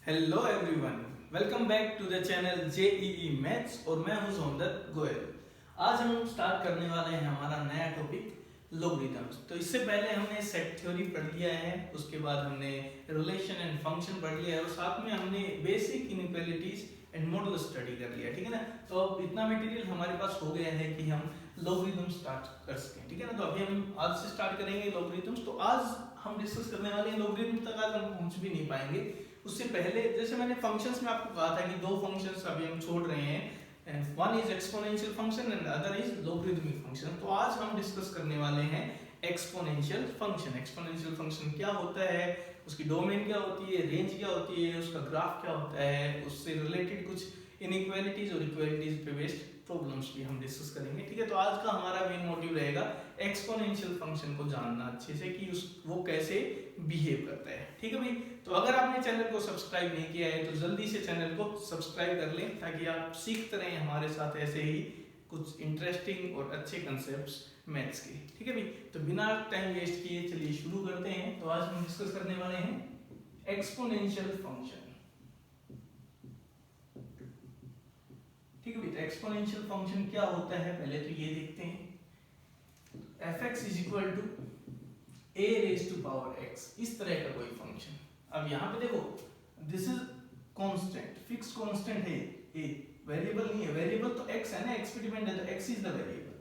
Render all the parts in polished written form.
Hello everyone, welcome back to the channel JEE maths और मैं हूं सौंदर गोयल। आज हम स्टार्ट करने वाले हैं हमारा नया टॉपिक लॉगरिथम्स। तो इससे पहले हमने सेट थ्योरी पढ़ लिया है, उसके बाद हमने रिलेशन एंड फंक्शन पढ़ लिया है और साथ में हमने basic inequalities and model study कर लिया, ठीक है ना। तो अब इतना मटेरियल हमारे पास हो गया है कि हम लॉगरिथम स्टार्ट कर सकें, ठीक है ना। तो अभी हम आज से स्टार्ट करेंगे लॉगरिथम्स। तो आज हम डिस्कस करने वाले हैं लॉगरिथम तक आज हम पहुंच भी नहीं पाएंगे। उससे पहले जैसे मैंने फंक्शंस में आपको कहा था कि दो फंक्शंस अभी हम छोड़ रहे हैं, one is exponential function and other is logarithmic function. तो आज हम डिस्कस करने वाले हैं एक्सपोनेंशियल फंक्शन। एक्सपोनेंशियल फंक्शन क्या होता है, उसकी डोमेन क्या होती है, रेंज क्या होती है, उसका ग्राफ क्या होता है, उससे रिलेटेड कुछ इनइक्वालिटीज और इक्वालिटीज पे बेस्ड प्रॉब्लम्स भी हम डिस्कस करेंगे, ठीक है। तो आज का हमारा मेन मोटिव रहेगा एक्सपोनेंशियल फंक्शन को जानना अच्छे से कि वो कैसे बिहेव करता है, ठीक है भाई। तो अगर आपने चैनल को सब्सक्राइब नहीं किया है तो जल्दी से चैनल को सब्सक्राइब कर लें ताकि आप सीखते रहें हमारे साथ ऐसे ही कुछ इंटरेस्टिंग और अच्छे कंसेप्ट्स मैथ्स के, ठीक है भाई। तो बिना टाइम वेस्ट किए चलिए शुरू करते हैं। तो आज हम डिस्कस करने वाले हैं एक्सपोनेंशियल फंक्शन, ठीक है भाई। तो एक्सपोनेंशियल फंक्शन क्या होता है पहले तो ये देखते हैं। fx is equal to a raise to power x, इस तरह का कोई फंक्शन। अब यहाँ पे देखो, this is constant, fix constant है, a वेरिएबल नहीं है। वेरिएबल तो x है ना, x पे डिपेंड है तो x इज द वेरिएबल।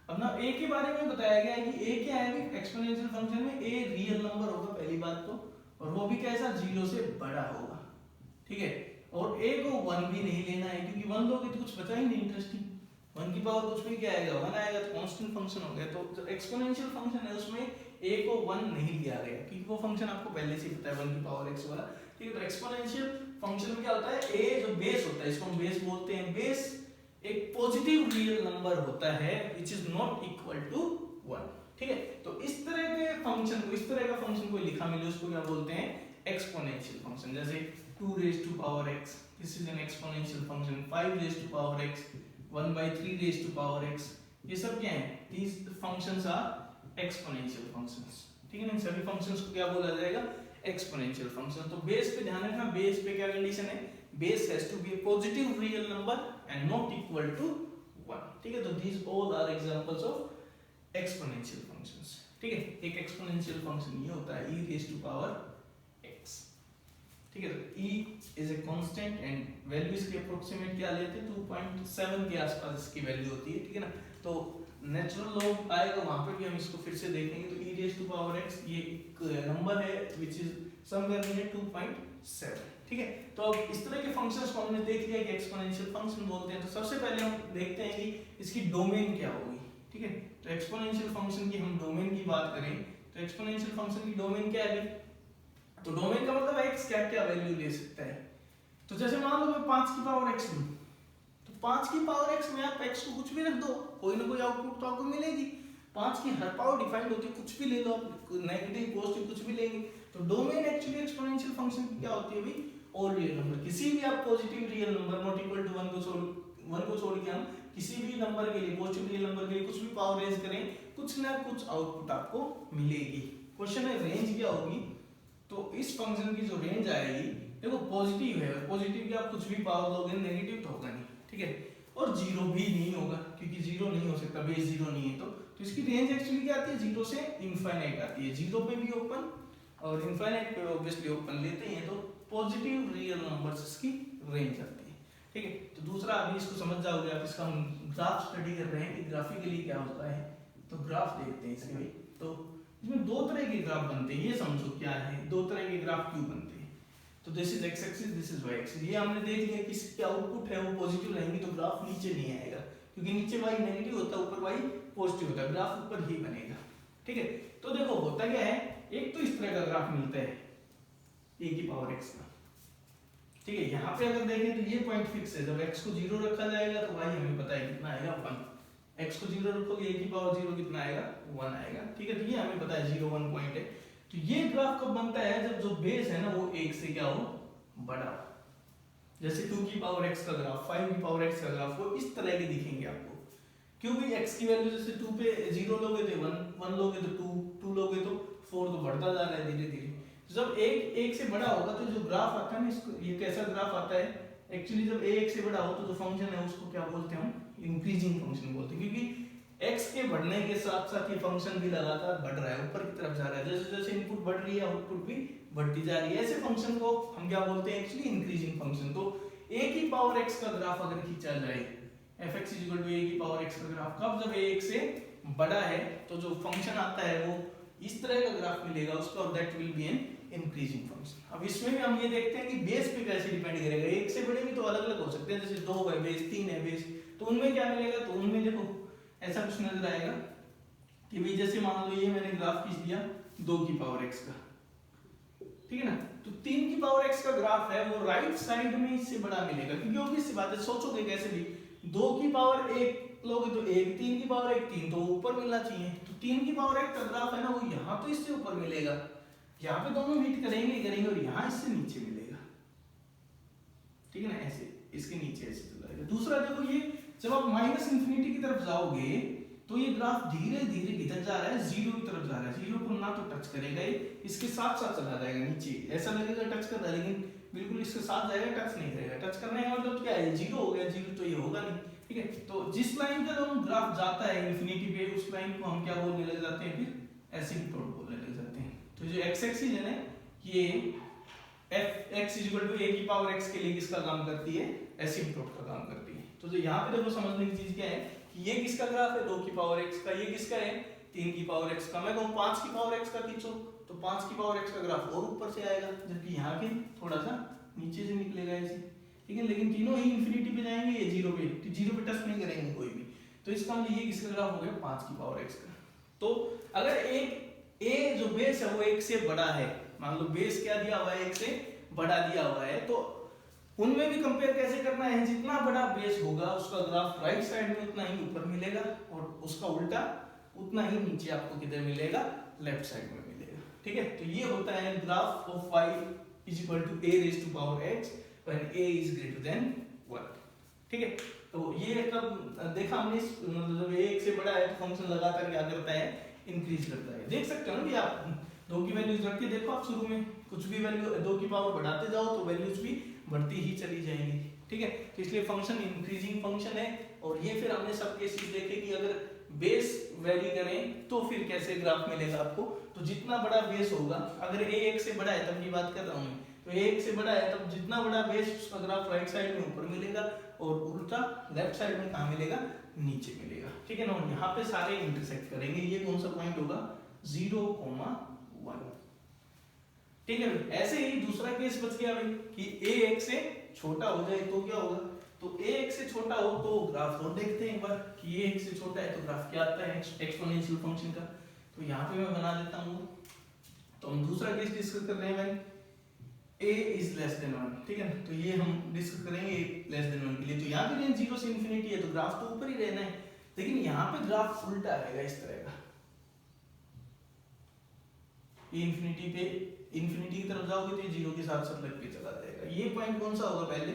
अब ना a के बारे में बताया गया है कि a क्या है एक्सपोनेंशियल फंक्शन में, a रियल नंबर होगा पहली बात तो, और वो भी कैसा, 0 से बड़ा होगा, ठीक है। और a को 1 भी नहीं लेना है क्योंकि 1 लोगे तो कुछ बचा ही नहीं इंटरेस्टिंग। 1 की पावर कुछ भी क्या आएगा, 1 आएगा तो कांस्टेंट फंक्शन हो गया। तो जो एक्सपोनेंशियल फंक्शन है उसमें a को 1 नहीं लिया गया क्योंकि वो फंक्शन आपको पहले से ही पता है 1 की पावर x वाला, ठीक है। तो एक्सपोनेंशियल फंक्शन में क्या होता है, a जो बेस होता है, इसको हम बेस बोलते हैं। बेस एक पॉजिटिव रियल नंबर होता है which is not equal to 1, ठीक है। तो इस तरह के फंक्शन को, इस तरह का फंक्शन कोई लिखा मिले उसको क्या बोलते हैं, एक्सपोनेंशियल फंक्शन। जैसे 2 raise to power x, this is an exponential function. 5 raise to power x, 1/3 raise to power x, ये सब क्या है, these functions are exponential functions, ठीक है ना। इन सभी फंक्शंस को क्या बोला जाएगा, एक्सपोनेंशियल फंक्शन। तो बेस पे ध्यान रखना, बेस पे क्या कंडीशन है, base has to be a positive real number and not equal to 1, ठीक है। तो these all are examples of exponential functions, ठीक है। एक एक्सपोनेंशियल फंक्शन ये होता है e raise to power x, ठीक है। तो e is a constant and value इसकी अप्रोक्सीमेट क्या लेते हैं, 2.7 के आसपास इसकी वैल्यू होती है, ठीक है ना। तो नेचुरल लॉग आएगा वहां पे भी हम इसको फिर से देखेंगे। तो e raise to power x ये एक नंबर है व्हिच इज समवेयर नियर 2.7, ठीक है। तो अब इस तरह के फंक्शंस को हमने देख लिया कि एक्सपोनेंशियल फंक्शन बोलते हैं। तो सबसे पहले हम देखते हैं कि इसकी डोमेन क्या होगी, ठीक है। तो एक्सपोनेंशियल फंक्शन की हम डोमेन की बात करें तो एक्सपोनेंशियल फंक्शन की डोमेन क्या है, तो डोमेन का मतलब x क्या क्या वैल्यू ले सकता है। तो जैसे मान लो मैं 5 की पावर x लूं, तो 5 की पावर x में आप x को कुछ भी रख दो, कोई ना कोई आउटपुट तो आपको मिलेगी। 5 की हर पावर डिफाइंड होती है, कुछ भी ले लो आप, नेगेटिव पॉजिटिव कुछ भी लेंगे। तो डोमेन एक्चुअली एक्सपोनेंशियल फंक्शन की क्या होती है भाई, ऑल रियल नंबर। किसी भी आप positive real number not equal to 1 को छोड़ के हम किसी भी नंबर के लिए, पॉजिटिव रियल नंबर के लिए कुछ भी पावर रेज करें, कुछ ना कुछ आउटपुट आपको मिलेगी। क्वेश्चन है रेंज क्या होगी, तो इस फंक्शन की जो रेंज आएगी, देखो पॉजिटिव है, पॉजिटिव की आप कुछ भी पावर लोगे, नेगेटिव तो होगा नहीं, ठीक है। और जीरो भी नहीं होगा क्योंकि जीरो नहीं हो सकता, बेस जीरो नहीं है। तो इसकी रेंज एक्चुअली क्या आती है, जीरो से इनफाइनाइट आती है। जीरो पे भी ओपन और इनफाइनाइट पे ऑब्वियसली ओपन लेते हैं, तो पॉजिटिव रियल नंबर्स की रेंज आती है, ठीक है। तो दूसरा अभी इसको समझ जाओगे आप, इसका हम ग्राफ स्टडी कर रहे हैं कि ग्राफिकली क्या होता है। तो ग्राफ देखते हैं इसके भाई। तो इसमें दो तरह के ग्राफ बनते हैं, ये समझो क्या है, दो तरह के ग्राफ क्यों बनते हैं। तो this is x axis, this is y axis. ये हमने देख लिया कि इसके आउटपुट है वो पॉजिटिव रहेंगे तो ग्राफ नीचे नहीं आएगा क्योंकि नीचे y नेगेटिव होता है, ऊपर y पॉजिटिव होता है, ग्राफ ऊपर ही बनेगा, ठीक है। तो देखो होता क्या है, एक तो इस तरह का ग्राफ मिलता है a की पावर x का, ठीक है। यहाँ पे अगर देखें तो ये पॉइंट फिक्स है, जब x को 0 रखा जाएगा तो y हमें पता है कितना आएगा 1। x को 0 रखोगे a की पावर 0 कितना आएगा, 1 आएगा, ठीक है। तो ये हमें पता है 0 1 पॉइंट है। तो ये ग्राफ कब बनता है, जब जो बेस है ना वो 1 से क्या हो, बड़ा। जैसे 2 की पावर x का ग्राफ, 5 की पावर x का ग्राफ, वो इस तरह के दिखेंगे आपको। क्यों भी x की वैल्यू जैसे 2 पे 0 लोगे तो 1, 1 लोगे तो 2, 2 लोगे तो 4, तो बढ़ता जा रहा है धीरे धीरे। जब एक से बड़ा होगा तो जो ग्राफ आता है ना, इसको ये कैसा ग्राफ आता है एक्चुअली, जब एक से बड़ा हो तो जो फंक्शन है उसको क्या बोलते हैं हम, इंक्रीजिंग फंक्शन बोलते हैं, क्योंकि x के बढ़ने के साथ साथ ये फंक्शन भी लगातार बढ़ रहा है, ऊपर की तरफ जा रहा है, जैसे जैसे इनपुट बढ़ रही है आउटपुट भी बढ़ती जा रही है, ऐसे फंक्शन को हम क्या बोलते हैं एक्चुअली, इंक्रीजिंग फंक्शन। तो a की पावर x का ग्राफ अगर खींचा जाए, fx = a की पावर x का ग्राफ, कब जब a 1 से बड़ा है तो जो फंक्शन आता है वो इस तरह का ग्राफ मिलेगा उसका, और that will be an increasing function. अब इसमें भी हम ये देखते हैं कि बेस पे कैसे डिपेंड करेगा, एक से बड़े भी तो अलग अलग हो सकते हैं, जैसे 2 है बेस, 3 है बेस, तो उनमें क्या मिलेगा, तो उनमें देखो ऐसा कुछ नजर आएगा कि भाई जैसे मान लो ये मैंने ग्राफ खींच दिया 2 की पावर x का, ठीक है ना, तो 3 की पावर x का ग्राफ है वो राइट साइड में इससे बड़ा मिलेगा, क्योंकि ऑब्वियस सी बात है, सोचोगे कैसे भी 2 की पावर 1 लोगे तो 1, 3 की पावर 1 3, तो ऊपर मिलना चाहिए, तो 3 की पावर 1 का ग्राफ है ना वो यहाँ तो इससे ऊपर मिलेगा, यहाँ पे दोनों मीट करेंगे और यहाँ इससे नीचे मिलेगा, ठीक है ना, ऐसे इसके नीचे ऐसे चला जाएगा। दूसरा देखो ये जब आप -∞ की तरफ जाओगे तो ये ग्राफ धीरे धीरे किधर जा रहा है, 0 की तरफ जा रहा है, 0 को ना तो टच करेगा ये, इसके साथ साथ चला जाएगा नीचे, ऐसा लगेगा टच कर रहा है लेकिन बिल्कुल इसके साथ जाएगा, टच नहीं करेगा, टच करने का मतलब क्या है, 0 हो गया, 0 तो ये होगा नहीं, ठीक है। तो जिस लाइन का हम ग्राफ जाता है इंफिनिटी पे, उस लाइन को हम क्या बोलने लग जाते हैं, फिर एसिम्पटोट बोलने लग जाते हैं। तो जो x एक्सिस है ना, ये fx = a की पावर x के लिए किसका काम करती है, एसिम्पटोट का काम करती है। तो जो यहाँ पे देखो समझने की चीज क्या है कि ये किसका ग्राफ है, 2 की पावर x का, ये किसका है, 3 की पावर x का, मैं कहूँ 5 की पावर x का खींचो तो 5 की पावर x का ग्राफ और ऊपर से आएगा, जबकि यहाँ पे थोड़ा सा नीचे से निकलेगा ऐसे, ठीक है, लेकिन तीनों ही इंफिनिटी पे जाएंगे, ये 0 पे टच नहीं करेंगे कोई भी, तो इसका मतलब ये किसका ग्राफ हो गया, 5 की पावर x का। तो अगर एक a जो बेस है वो 1 से बड़ा है, मान लो बेस क्या दिया हुआ है, 1 से बड़ा दिया हुआ है, तो उनमें भी कंपेयर कैसे करना है, जितना बड़ा बेस होगा उसका ग्राफ राइट साइड में उतना ही ऊपर मिलेगा, और उसका उल्टा उतना ही नीचे आपको किधर मिलेगा, लेफ्ट साइड में मिलेगा, ठीक है। तो ये होता है graph of y = a⁻x when a is greater than 1, ठीक है। तो ये तब देखा हमने, मतलब जब a 1 से बड़ा है तो फंक्शन लगातार क्या करता है, इंक्रीज करता है। देख सकते हो ना कि आप 2 की वैल्यूज रख के देखो, आप शुरू में कुछ भी वैल्यू 2 की पावर बढ़ाते जाओ तो वैल्यूज भी बढ़ती ही चली जाएंगी, ठीक है। तो इसलिए फंक्शन इंक्रीजिंग फंक्शन है, और ये फिर हमने सब केसेस देखे कि अगर बेस वेरी करें तो फिर कैसे ग्राफ मिलेगा आपको, तो जितना बड़ा बेस होगा, अगर a 1 से बड़ा है तब की बात कर रहा हूँ मैं, तो a 1 से बड़ा है तब जितना बड़ा बेस उसका ग्राफ राइट साइड में ऊपर मिलेगा, और उल्टा लेफ्ट साइड में कहाँ मिलेगा, नीचे मिलेगा, ठीक है ना। यहाँ पे सारे इंटरसेक्ट करेंगे, ये कौन सा पॉइंट होगा, 0,1, ठीक है। ऐसे ही दूसरा केस बच गया भाई कि a 1 से छोटा हो जाए तो क्या होगा, तो a 1 से छोटा हो तो ग्राफ और देखते हैं एक बार कि a 1 से छोटा है तो ग्राफ क्या आता है एक्सपोनेंशियल फंक्शन का। तो यहाँ पे मैं बना देता हूँ, तो हम दूसरा केस डिस्कस कर रहे हैं भाई, a is less than 1, ठीक है ना, तो ये हम डिस्कस करेंगे a less than 1 के लिए। तो यहाँ पे रेंज 0 से इंफिनिटी है तो ग्राफ तो ऊपर ही रहना है, लेकिन यहाँ पे ग्राफ उल्टा आएगा इस तरह का, ये इंफिनिटी की तरफ जाओगे तो ये 0 के साथ साथ लग के चला जाएगा। ये पॉइंट कौन सा होगा पहले,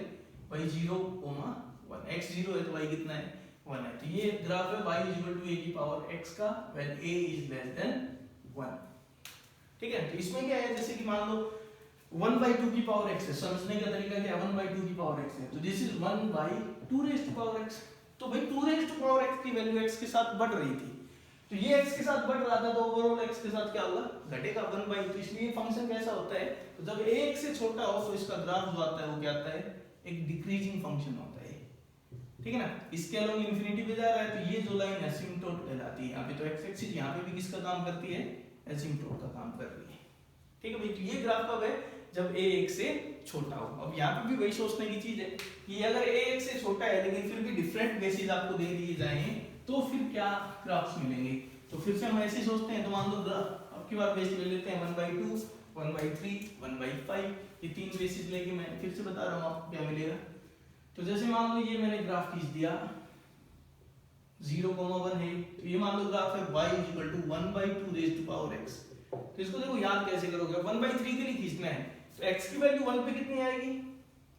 y 0,1, x 0 है तो y कितना है, 1 है, तो ये ग्राफ है y = a की पावर x का when a is less than 1, ठीक है। तो इसमें क्या है, जैसे कि मान लो 1/2 की पावर x है, समझने का तरीका क्या है, 1/2 की पावर x है, तो दिस इज 1/2 x, तो भाई 2 x की वैल्यू x के साथ बढ़ रही थी, तो ये x के साथ बढ़ रहा था तो ओवरऑल x के साथ क्या होगा, घटेगा 1/2। इसलिए फंक्शन कैसा होता है, तो जब a 1 से छोटा हो तो इसका ग्राफ जो आता है वो क्या आता है, एक डिक्रीजिंग फंक्शन होता है, ठीक है ना। इसके अलोंग इंफिनिटी पे जा रहा है तो ये जो लाइन एसिम्पटोट कहलाती है, यहाँ पे तो x एक्सिस यहाँ पे भी किसका काम करती है, एसिम्पटोट का काम कर रही है, ठीक है भाई। तो ये ग्राफ कब है, जब a 1 से छोटा हो। अब यहाँ पे भी वही सोचने की चीज है कि अगर a 1 से छोटा है लेकिन फिर भी डिफरेंट बेसिस आपको दे दिए जाएं तो फिर क्या ग्राफ्स मिलेंगे। तो फिर से हम ऐसे सोचते हैं, तो मान लो अब की बार बेस ले लेते हैं 1/2, 1/3, 1/5, ये 3 बेसिस लेके मैं फिर से बता रहा हूँ आपको क्या मिलेगा। तो जैसे मान लो ये मैंने ग्राफ खींच दिया 0,1 है, तो ये मान लो ग्राफ है y = 1/2 x, तो इसको देखो याद कैसे करोगे, 1/3 के लिए खींचना है तो x की वैल्यू 1 पे कितनी आएगी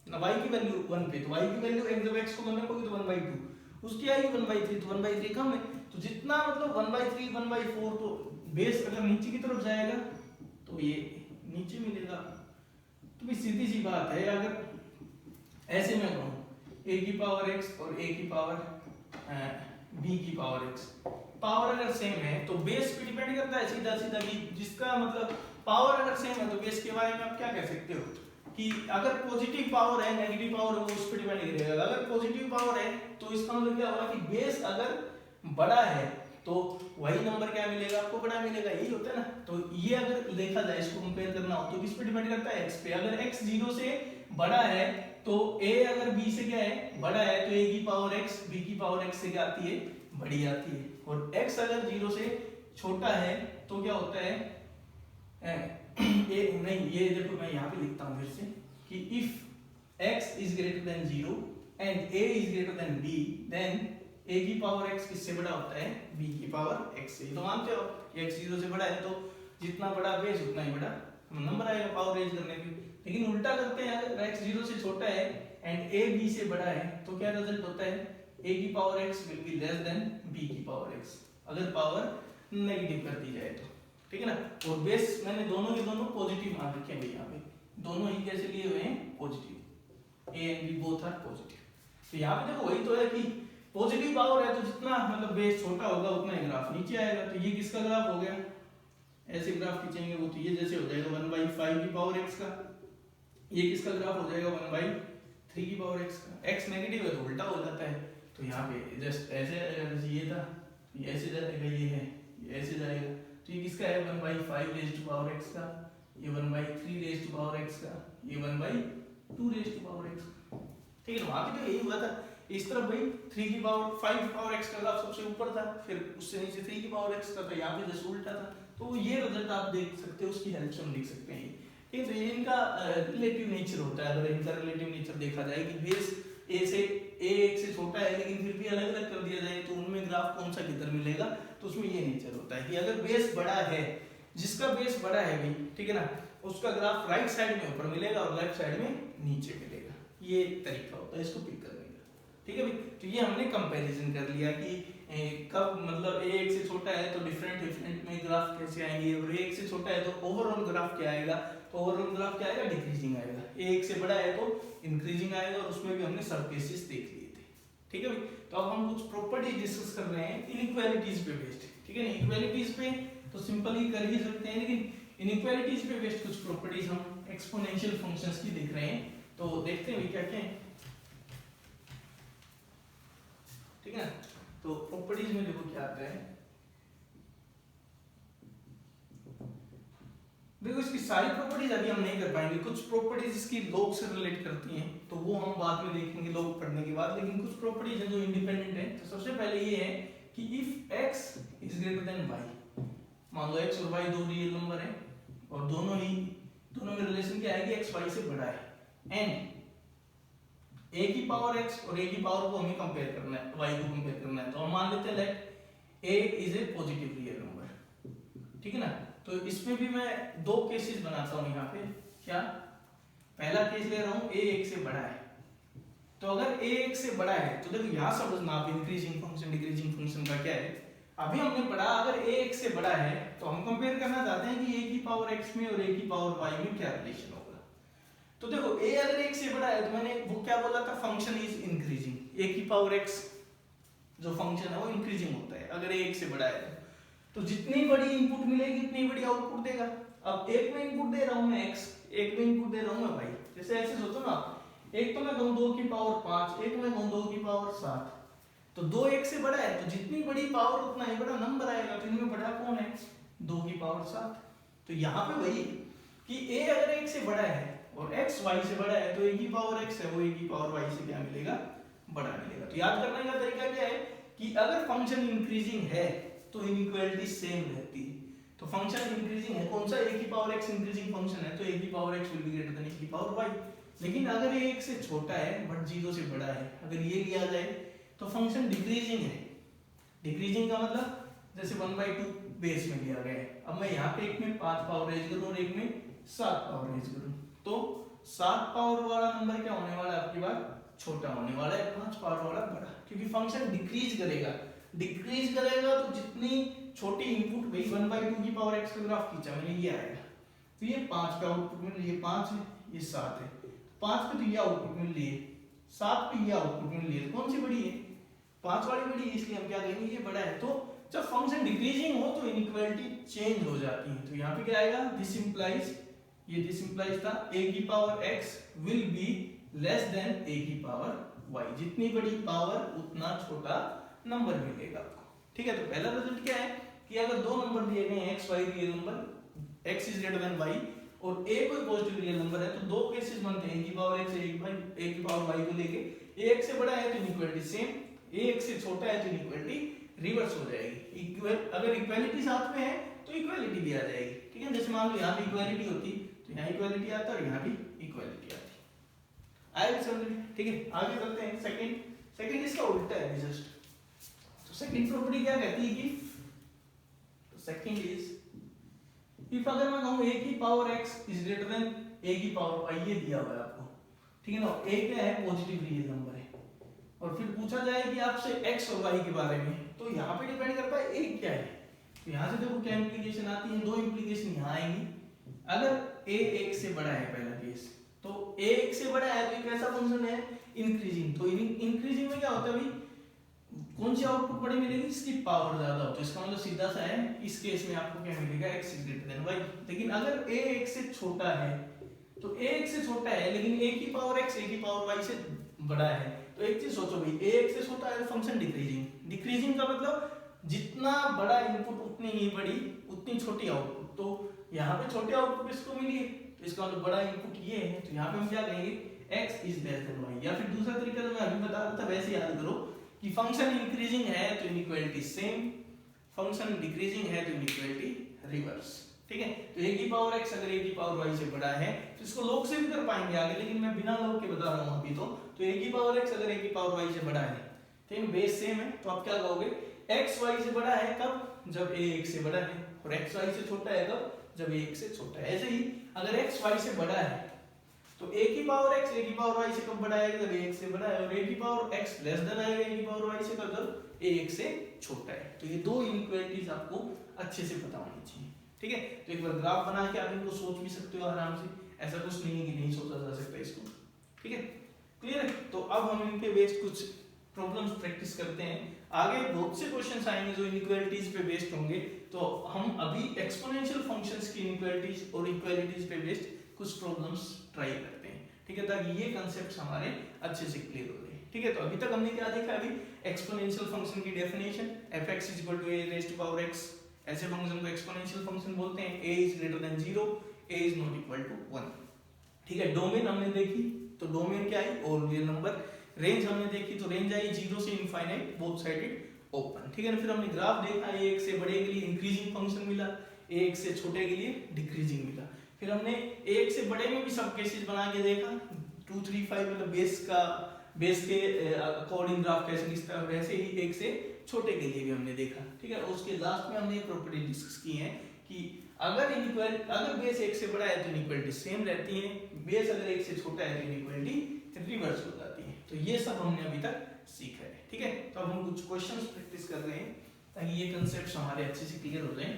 ना, y की वैल्यू 1 पे, तो y की वैल्यू जब x को कम रखोगे तो 1/2, उसकी आएगी 1/3, तो 1/3 कम है, तो जितना मतलब 1/3, 1/4, तो बेस अगर नीचे की तरफ जाएगा तो ये नीचे मिलेगा। तो भी सीधी सी बात है, अगर ऐसे मैं कहूँ a की पावर x और a की पावर b की पावर x, पावर अगर सेम है तो बेस पे डिपेंड करता है सीधा सीधा कि जिसका मतलब पावर अगर सेम है तो बेस के बारे में आप क्या कह सकते हो कि अगर पॉजिटिव पावर है नेगेटिव पावर है वो उस पर डिपेंड करेगा। अगर पॉजिटिव पावर है तो इसका मतलब क्या होगा कि बेस अगर बड़ा है तो वही नंबर क्या मिलेगा आपको, बड़ा मिलेगा, यही होता है ना। तो ये अगर देखा जाए इसको कंपेयर करना हो तो किस पे डिपेंड करता है, x पे। अगर x 0 से बड़ा है तो a अगर b से क्या है, बड़ा है, तो a की पावर x b की पावर x से क्या आती है, बड़ी आती है। और x अगर 0 से छोटा है तो क्या होता है, नहीं ये देखो मैं यहाँ पे लिखता हूँ फिर से कि if x is greater than 0 and a is greater than b then a की पावर x किससे बड़ा होता है, b की पावर x से। तो मानते हो x 0 से बड़ा है तो जितना बड़ा बेस उतना ही बड़ा नंबर आएगा पावर रेज करने पे। लेकिन उल्टा करते हैं, अगर x 0 से छोटा है एंड a b से बड़ा है तो क्या रिजल्ट होता है, a की power x will be less then b की पावर x, अगर पावर नेगेटिव कर दी जाए तो, ठीक है ना। और बेस मैंने दोनों के दोनों पॉजिटिव मान रखे हैं यहाँ पे, दोनों ही कैसे लिए हुए हैं, positive, a and b both are positive. तो यहाँ पे देखो वही तो है कि पॉजिटिव पावर है तो जितना मतलब बेस छोटा होगा उतना ही ग्राफ नीचे आएगा। तो ये किसका ग्राफ हो गया, ऐसे ग्राफ खींचेंगे वो तो ये जैसे हो जाएगा 1/5 की पावर x का, ये किसका ग्राफ हो जाएगा 1/3 की पावर x का। x नेगेटिव है तो उल्टा हो जाता है, तो यहाँ पे जस्ट ऐसे जैसे ये था ये ऐसे जाएगा, ये है ये ऐसे जाएगा। तो ये किसका है 1/5 रेज़ टू पावर x का, ये 1/3 रेज़ टू पावर x का, ये 1/2 रेज़ टू पावर x का, ठीक है। वहां पे तो यही हुआ था, इस तरफ भाई 3 की पावर 5 पावर x का ग्राफ सबसे ऊपर था, फिर उससे नीचे 3 की पावर x का था, यहाँ पे जैसे उल्टा था। तो ये रिजल्ट आप देख सकते हो, उसकी हेल्प से हम लिख सकते हैं। ठीक है, तो ये इनका रिलेटिव नेचर होता है। अगर इनका रिलेटिव नेचर देखा जाए कि बेस a से a एक से छोटा है लेकिन फिर भी अलग अलग कर दिया जाए तो उनमें ग्राफ कौन सा किधर मिलेगा, तो उसमें ये नेचर होता है कि अगर बेस बड़ा है, जिसका बेस बड़ा है भाई, ठीक है ना, उसका ग्राफ राइट साइड में ऊपर मिलेगा और लेफ्ट साइड में नीचे मिलेगा। ये तरीका होता है इसको पिक करने का, ठीक है भाई। तो ये हमने कंपैरिजन कर लिया कि कब मतलब a एक से छोटा है तो डिफरेंट में ग्राफ कैसे आएंगे, और a एक से छोटा है तो ओवरऑल ग्राफ क्या आएगा, तो ओवरऑल ग्राफ क्या आएगा, डिक्रीजिंग आएगा। a एक से बड़ा है तो इंक्रीजिंग आएगा, और उसमें भी हमने सब केसेस देख लिए थे, ठीक है भाई। तो अब हम कुछ प्रॉपर्टीज डिस्कस कर रहे हैं इनइक्वालिटीज पे बेस्ड, ठीक है ना। इक्वालिटीज पे तो सिंपल ही कर ही सकते हैं, लेकिन इनइक्वालिटीज पे बेस्ड कुछ प्रॉपर्टीज हम एक्सपोनेंशियल फंक्शंस की देख रहे हैं। तो देखते हैं क्या क्या है, ठीक है। तो प्रॉपर्टीज में देखो क्या आता है, देखो इसकी सारी प्रॉपर्टीज अभी हम नहीं कर पाएंगे, कुछ प्रॉपर्टीज इसकी लॉग से रिलेट करती हैं तो वो हम बाद में देखेंगे लॉग पढ़ने के बाद। लेकिन कुछ प्रॉपर्टीज हैं जो इंडिपेंडेंट है। तो सबसे पहले ये है कि if x is greater then y, मान लो x और y दो रियल नंबर है और दोनों में रिलेशन क्या है कि x y से बड़ा है, एंड a की पावर x और a की पावर को हमें कंपेयर करना है, y को कंपेयर करना है। तो हम मान लेते हैं let a is a positive real number, ठीक है ना। तो इसमें भी मैं दो केसेस बनाता हूं यहाँ पे। क्या, पहला केस ले रहा हूं a एक से बड़ा है, तो अगर a एक से बड़ा है तो देखो यहाँ समझना आप इंक्रीजिंग फंक्शन डिक्रीजिंग फंक्शन का क्या है। अभी हमने पढ़ा अगर a एक से बड़ा है तो हम कंपेयर करना चाहते हैं कि a की पावर x में और a की पावर y में क्या रिलेशन होगा। तो देखो a अगर एक से बड़ा है तो मैंने वो क्या बोला था, फंक्शन इज इंक्रीजिंग, a की पावर x जो फंक्शन है वो इंक्रीजिंग होता है अगर a एक से बड़ा है। तो जितनी बड़ी इनपुट मिलेगी उतनी बड़ी आउटपुट देगा। अब एक में इनपुट दे रहा हूं मैं x, एक में इनपुट दे रहा हूं मैं y। जैसे ऐसे सोचो ना, एक तो मैं कहूं 2 की पावर 5, एक में कहूं 2 की पावर 7, तो 2 एक से बड़ा है तो जितनी बड़ी पावर उतना ही बड़ा नंबर आएगा। तो इनमें बड़ा कौन है, 2 की पावर 7। तो यहाँ पे वही कि a अगर एक से बड़ा है और x y से बड़ा है तो a की पावर x है वो a की पावर y से क्या मिलेगा, बड़ा मिलेगा। तो याद करने का तरीका क्या है कि अगर फंक्शन इंक्रीजिंग है तो इनइक्वालिटी सेम रहती है। तो फंक्शन इंक्रीजिंग है, कौन सा, a की पावर x इंक्रीजिंग फंक्शन है तो a की power x will be greater then a की पावर y। लेकिन अगर a एक से छोटा है बट 0 से बड़ा है, अगर ये लिया जाए तो फंक्शन डिक्रीजिंग है। डिक्रीजिंग का मतलब जैसे 1/2 बेस में लिया गया है। अब मैं यहाँ पे एक में 5 पावर रेज करूँ और एक में 7 पावर रेज करूँ, तो 7 पावर वाला नंबर क्या होने वाला है, आपकी बात छोटा होने वाला है, 5 पावर वाला बड़ा, क्योंकि फंक्शन डिक्रीज करेगा। डिक्रीज करेगा तो जितनी छोटी इनपुट भाई 1/2 की पावर x का ग्राफ खींचा मैंने ये आएगा, तो ये 5 पे आउटपुट मिल रही है, 5 है, ये 7 है, 5 पे तो ये आउटपुट मिल रही है, 7 पे ये आउटपुट मिल रही है, तो कौन सी बड़ी है? 5 वाली बड़ी है, इसलिए हम क्या कहेंगे ये बड़ा है। तो जब फंक्शन डिक्रीजिंग हो तो इनइक्वालिटी चेंज हो जाती है। तो यहाँ पे क्या आएगा? दिस इंप्लाइज, ये दिस इंप्लाइज था a की power x will be less then a की पावर y। जितनी बड़ी पावर उतना छोटा नंबर मिलेगा आपको। ठीक है, तो पहला रिजल्ट क्या है कि अगर दो नंबर दिए गए हैं x y real number, x is greater then y और a कोई पॉजिटिव रियल नंबर है, तो दो केसेस बनते हैं, a की पावर x a की पावर y को लेके। a x से बड़ा है तो इनइक्वालिटी सेम, a x से छोटा है तो इनइक्वालिटी रिवर्स हो जाएगी। अगर इक्वालिटी साथ में है तो इक्वालिटी भी आ जाएगी। ठीक है, जैसे मान लो यहाँ भी इक्वालिटी होती तो यहाँ इक्वालिटी आता और यहाँ भी इक्वालिटी आती। आएगा समझ में? ठीक है, आगे चलते हैं। सेकंड इसका उल्टा है जस्ट। तो सेकंड प्रॉपर्टी क्या कहती है कि सेकंड इज इफ अगर मैं कहूँ a की power x is greater then a की पावर y, ये दिया हुआ है आपको। ठीक है ना, a क्या है? पॉजिटिव रियल नंबर है, और फिर पूछा जाए कि आपसे x और y के बारे में, तो यहाँ पे डिपेंड करता है a क्या है। तो यहाँ से देखो क्या इंप्लीकेशन आती है, दो इंप्लीकेशन यहाँ आएंगी। अगर a 1 से बड़ा है, पहला केस, तो a 1 से बड़ा है तो एक ऐसा फंक्शन है इंक्रीजिंग। तो इंक्रीजिंग में क्या होता है भाई, कौन सी आउटपुट बड़ी मिलेगी? इसकी पावर ज्यादा हो। तो इसका मतलब सीधा सा है, इस केस में आपको क्या मिलेगा? x is greater then y। लेकिन अगर a 1 से छोटा है, तो a 1 से छोटा है लेकिन a की पावर x a की पावर y से बड़ा है, तो एक चीज सोचो भाई, a 1 से छोटा है तो फंक्शन डिक्रीजिंग। डिक्रीजिंग का मतलब जितना बड़ा इनपुट उतनी ही बड़ी, उतनी छोटी आउटपुट। तो यहाँ पे छोटे आउटपुट इसको मिली है, तो इसका मतलब बड़ा इनपुट ये है। तो यहाँ पे हम क्या कहेंगे? x is less then y। या फिर दूसरा तरीका तो मैं अभी बता रहा था, वैसे याद करो कि फंक्शन इंक्रीजिंग है तो इनइक्वालिटी सेम, फंक्शन डिक्रीजिंग है तो इनइक्वालिटी रिवर्स। ठीक है, तो a की पावर x अगर a की पावर y से बड़ा है तो इसको लॉग से भी कर पाएंगे आगे, लेकिन मैं बिना लॉग के बता रहा हूँ अभी। तो a की पावर x अगर a की पावर y से बड़ा है, ठीक है, बेस सेम है, तो आप क्या कहोगे? x y से बड़ा है कब? जब a 1 से बड़ा है, और x y से छोटा है कब? जब a 1 से छोटा है। ऐसे ही अगर x y से बड़ा है तो a की पावर x a की पावर y से कब बड़ा है? जब a 1 से बड़ा है, और a की पावर x लेस देन आएगा a की पावर y से कब? जब a 1 से छोटा है। तो ये दो इनइक्वालिटीज आपको अच्छे से पता होनी चाहिए। ठीक है, तो एक बार ग्राफ बना के आप इनको सोच भी सकते हो आराम से, ऐसा कुछ नहीं है कि नहीं सोचा जा सकता इसको। ठीक है, क्लियर है? तो अब हम इनके बेस्ड कुछ प्रॉब्लम्स प्रैक्टिस करते हैं। आगे बहुत से क्वेश्चंस आएंगे जो इनइक्वालिटीज पे बेस्ड होंगे, तो हम अभी एक्सपोनेंशियल फंक्शंस की इनइक्वालिटीज और इक्वालिटीज पे बेस्ड कुछ प्रॉब्लम्स ट्राई करते हैं। ठीक है, ताकि ये कांसेप्ट्स हमारे अच्छे से क्लियर हो जाए। ठीक है, तो अभी तक हमने क्या देखा? अभी एक्सपोनेंशियल फंक्शन की definition, fx = a raised to power x। ऐसे फंक्शन को एक्सपोनेंशियल फंक्शन बोलते हैं। a is greater than 0, a is not equal to 1। ठीक है, डोमेन हमने देखी, तो डोमेन क्या है? All real number. रेंज हमने देखी, तो रेंज आई 0 से इनफाइनाइट, बोथ साइडेड ओपन। ठीक है ना, फिर हमने ग्राफ देखा, a 1 से बड़े के लिए इंक्रीजिंग फंक्शन मिला, a 1 से छोटे के लिए डिक्रीजिंग मिला। फिर हमने a 1 से बड़े में भी सब केसेस बना के देखा, 2 3 5 मतलब बेस के अकॉर्डिंग ग्राफ कैसे दिखता है, वैसे ही 1 से छोटे के लिए भी हमने देखा। ठीक है, उसके लास्ट में हमने प्रॉपर्टी डिस्कस की है कि अगर बेस 1 से बड़ा है तो इनइक्वालिटी सेम रहती है, बेस अगर 1 से छोटा है तो इनइक्वालिटी रिवर्स हो जाती है। तो ये सब हमने अभी तक सीखा है। ठीक है, तो अब हम कुछ क्वेश्चंस प्रैक्टिस कर रहे हैं ताकि ये कांसेप्ट्स हमारे अच्छे से क्लियर हो जाएं।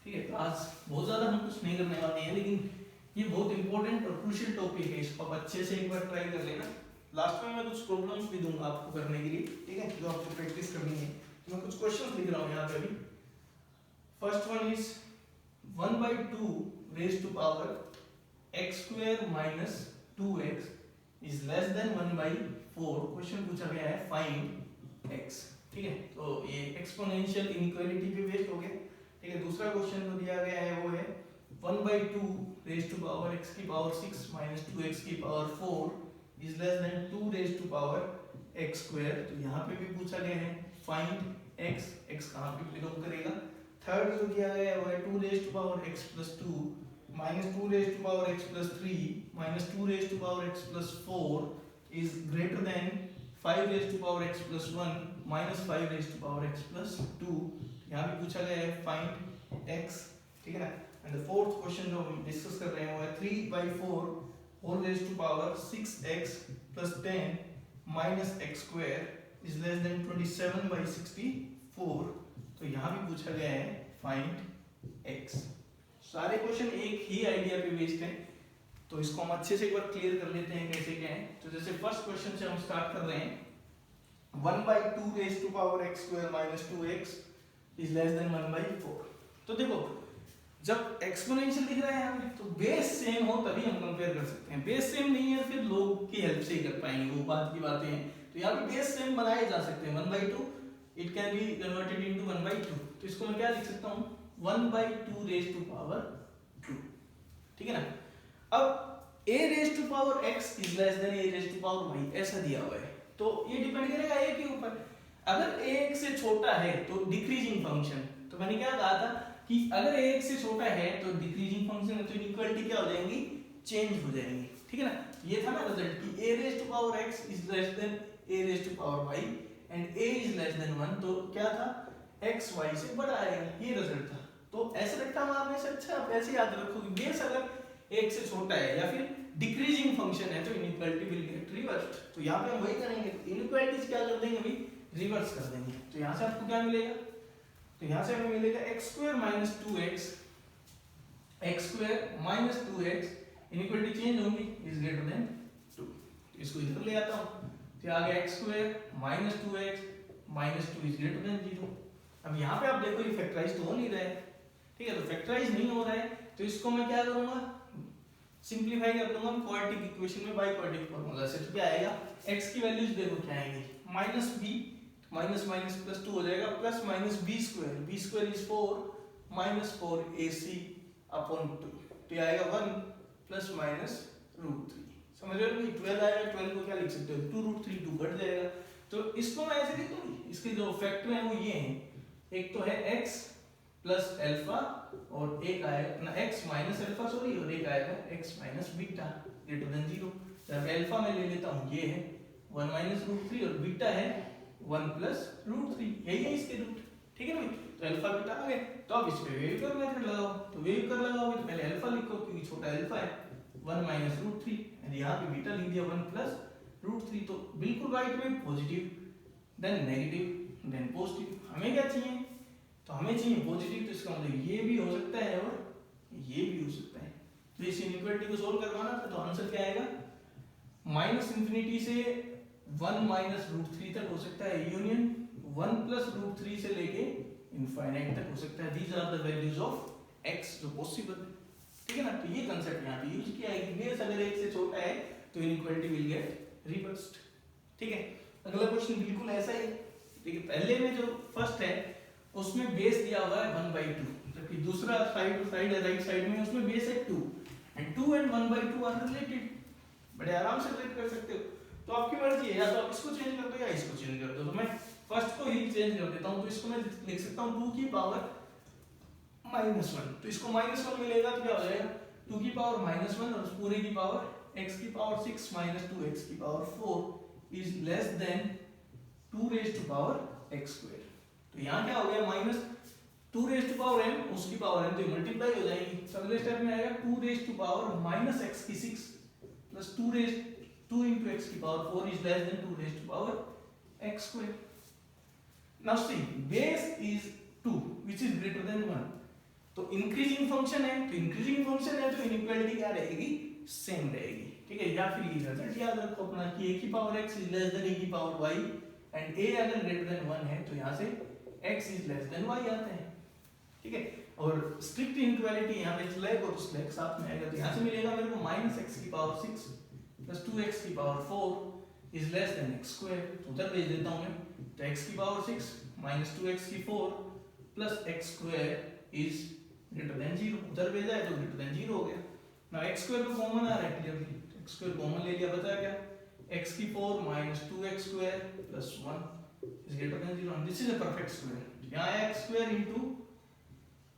ठीक है, तो आज बहुत ज्यादा हम कुछ नहीं करने वाले हैं, लेकिन ये बहुत इंपॉर्टेंट और क्रूशियल टॉपिक है, इसको आप अच्छे से एक बार ट्राई कर लेना। लास्ट में मैं कुछ प्रॉब्लम्स भी दूंगा आपको करने के लिए, ठीक है, जो आपको प्रैक्टिस करनी है। तो मैं कुछ क्वेश्चंस लिख रहा हूँ यहाँ पे अभी। First one is 1/2 raised to power x² minus 2x is less than 1/4। Question पूछा गया है फाइंड x। ठीक है, तो ये एक्सपोनेंशियल इनइक्वालिटी पे बेस्ड हो गया। ठीक है, दूसरा क्वेश्चन जो दिया गया है वो है 1/2 raised to power x की पावर 6 minus 2x की power 4 is less than 2 raised to power x²। तो यहाँ पे भी पूछा गया है फाइंड x, x कहाँ पे बिलोंग करेगा। थर्ड जो दिया गया है वो है 2 raised to power x plus 2 minus 2 raised to power x plus 3 minus 2 raised to power x plus 4 is greater than 5 raised to power x plus 1 minus 5 raised to power x plus 2। यहाँ भी पूछा गया है find x। ठीक है ना, and the fourth question जो हम डिस्कस कर रहे हैं वो है 3/4 whole raised to power 6x plus 10 minus x² is less than 27/64। तो यहाँ भी पूछा गया है फाइंड x। सारे क्वेश्चन एक ही आइडिया पे बेस्ड हैं, तो इसको हम अच्छे से एक बार क्लियर कर लेते हैं कैसे क्या है। तो जैसे फर्स्ट क्वेश्चन से हम स्टार्ट कर रहे हैं, 1/2 raised to power x square minus 2x is less than 1/4। तो देखो जब एक्सपोनेंशियल दिख रहा है यहाँ पे तो बेस सेम हो तभी हम कंपेयर कर सकते हैं, बेस सेम नहीं है फिर लोग की हेल्प से ही कर पाएंगे, वो बात की बातें हैं। तो यहाँ पे बेस सेम बनाए जा सकते हैं, 1/2 it can be converted into 1/2। तो इसको मैं क्या लिख सकता हूँ, 1/2 raised to power 2, ठीक है ना। अब a raised to power x is less than a raised to power y ऐसा दिया हुआ है, तो ये डिपेंड करेगा a के ऊपर। अगर a x से छोटा है तो डिक्रीजिंग फंक्शन, तो मैंने क्या कहा था कि अगर a x से छोटा है तो डिक्रीजिंग फंक्शन है, तो इनइक्वालिटी क्या हो जाएंगी, चेंज हो जाएंगी, ठीक है ना। ये था ना रिजल्ट कि a raised to power x is less than a raised to power y and a is less than 1, तो क्या था, x y से बड़ा आएगा, ये रिजल्ट था। तो ऐसे रखता मारने से अच्छा आप ऐसे याद रखो कि बेस अगर एक से छोटा है या फिर डिक्रीजिंग फंक्शन है तो इनइक्वालिटी विल गेट रिवर्स्ड। तो यहाँ पे हम वही करेंगे, इनइक्वालिटीज क्या कर देंगे अभी, रिवर्स कर देंगे। तो यहाँ से आपको क्या मिलेगा, तो यहाँ से हमें मिलेगा x square minus 2x, x square minus 2x inequality change होंगी इज ग्रेटर देन 2। तो इसको इधर ले आता हूँ, तो आ गया x square minus 2x minus 2 is greater than 0। अब यहाँ पे आप देखो ये फैक्टराइज तो हो नहीं रहा है, ठीक है, तो फैक्टराइज नहीं हो रहा है तो इसको मैं क्या करूंगा, सिंपलीफाई कर दूंगा क्वाड्रेटिक इक्वेशन में बाय क्वाड्रेटिक फार्मूला से। तो क्या आएगा, x की वैल्यूज देखो क्या आएंगी, minus b minus minus plus 2 हो जाएगा, plus minus b square is 4 minus 4ac upon 2, तो आएगा 1 प्लस माइनस √3। समझ रहे हो, 12 आएगा, 12 को क्या लिख सकते हो 2√3, 2 कट जाएगा। तो इसको मैं ऐसे लिख दूंगी, इसके जो फैक्टर हैं वो ये हैं, एक तो है x प्लस अल्फा और एक आएगा अपना x माइनस अल्फा सॉरी, और एक आएगा x minus beta greater than 0। जब अल्फा में ले लेता हूँ ये है 1 माइनस √3 और बीटा है 1 प्लस √3, यही है इसके रूट, ठीक है ना। तो अल्फा बीटा आ गए, तो अब इस पे वेविकर मेथड लगाओ, तो वेविकर लगाओगे तो पहले अल्फा लिखो क्योंकि छोटा अल्फा है, 1 माइनस √3 और यहाँ पे बीटा लिख दिया 1 प्लस √3। तो बिल्कुल राइट में positive then negative then positive. हमें क्या चाहिए, तो हमें चाहिए पॉजिटिव, तो इसका मतलब ये भी हो सकता है और ये भी हो सकता है। तो इस इनइक्वालिटी को सोल्व करवाना था, तो आंसर क्या आएगा, माइनस इंफिनिटी से 1 माइनस √3 तक हो सकता है यूनियन, 1 प्लस √3 से लेके इनफाइनाइट तक हो सकता है। These are the values of x जो पॉसिबल है, ठीक है ना। तो ये कांसेप्ट यहाँ पे यूज किया है कि बेस अगर 1 से छोटा है तो इनइक्वालिटी विल गेट रिवर्स्ड, ठीक है। अगला क्वेश्चन बिल्कुल ऐसा ही, देखिए पहले में जो फर्स्ट है उसमें बेस दिया हुआ है 1/2, जबकि दूसरा side to side right side में उसमें बेस है 2 एंड 2 एंड 1/2 आर रिलेटेड, बड़े आराम से रिलेट कर सकते हो। तो आपकी मर्जी है, या तो आप इसको चेंज कर दो या इसको चेंज कर दो। तो मैं फर्स्ट को ही चेंज कर देता हूं, तो इसको मैं लिख सकता हूं 2 की पावर -1, तो इसको -1 मिलेगा तो क्या हो जाएगा 2 की पावर -1 और पूरे की पावर x की पावर 6 माइनस 2x की power 4 is less than 2 raise to power x square. तो यहाँ क्या हो गया, minus 2 raise to power m, उसकी पावर m तो मल्टीप्लाई हो जाएगी। तो अगले स्टेप में आएगा 2 raise to power minus x की 6 प्लस 2 into x की power 4 is less than 2 raised to power x square. Now see, base is 2 which is greater than 1. तो इंक्रीजिंग फंक्शन है, तो इंक्रीजिंग फंक्शन है तो इनइक्वालिटी क्या रहेगी, सेम रहेगी, ठीक है। या फिर ये रिजल्ट याद रखो अपना कि a की power x is less than a की पावर y एंड a अगर ग्रेटर देन 1 है तो यहाँ से x is less than y आता है, ठीक है। और स्ट्रिक्ट इनइक्वालिटी यहाँ पे स्लैग और स्लैग साथ में आएगा, तो यहाँ से मिलेगा मेरे को -x की पावर 6 प्लस 2x की power 4 is less then x square. तो उधर भेज देता हूँ मैं, तो x की पावर 6 माइनस 2x की 4 plus x square is greater than 0, उधर भेजा है तो ग्रेटर देन 0 हो गया। नाउ x स्क्वायर को कॉमन आ रहा है क्लियरली, तो x स्क्वायर कॉमन ले लिया, बचा क्या x की 4 minus 2x square plus 1 is greater than 0 and this is a perfect square. यहाँ x square into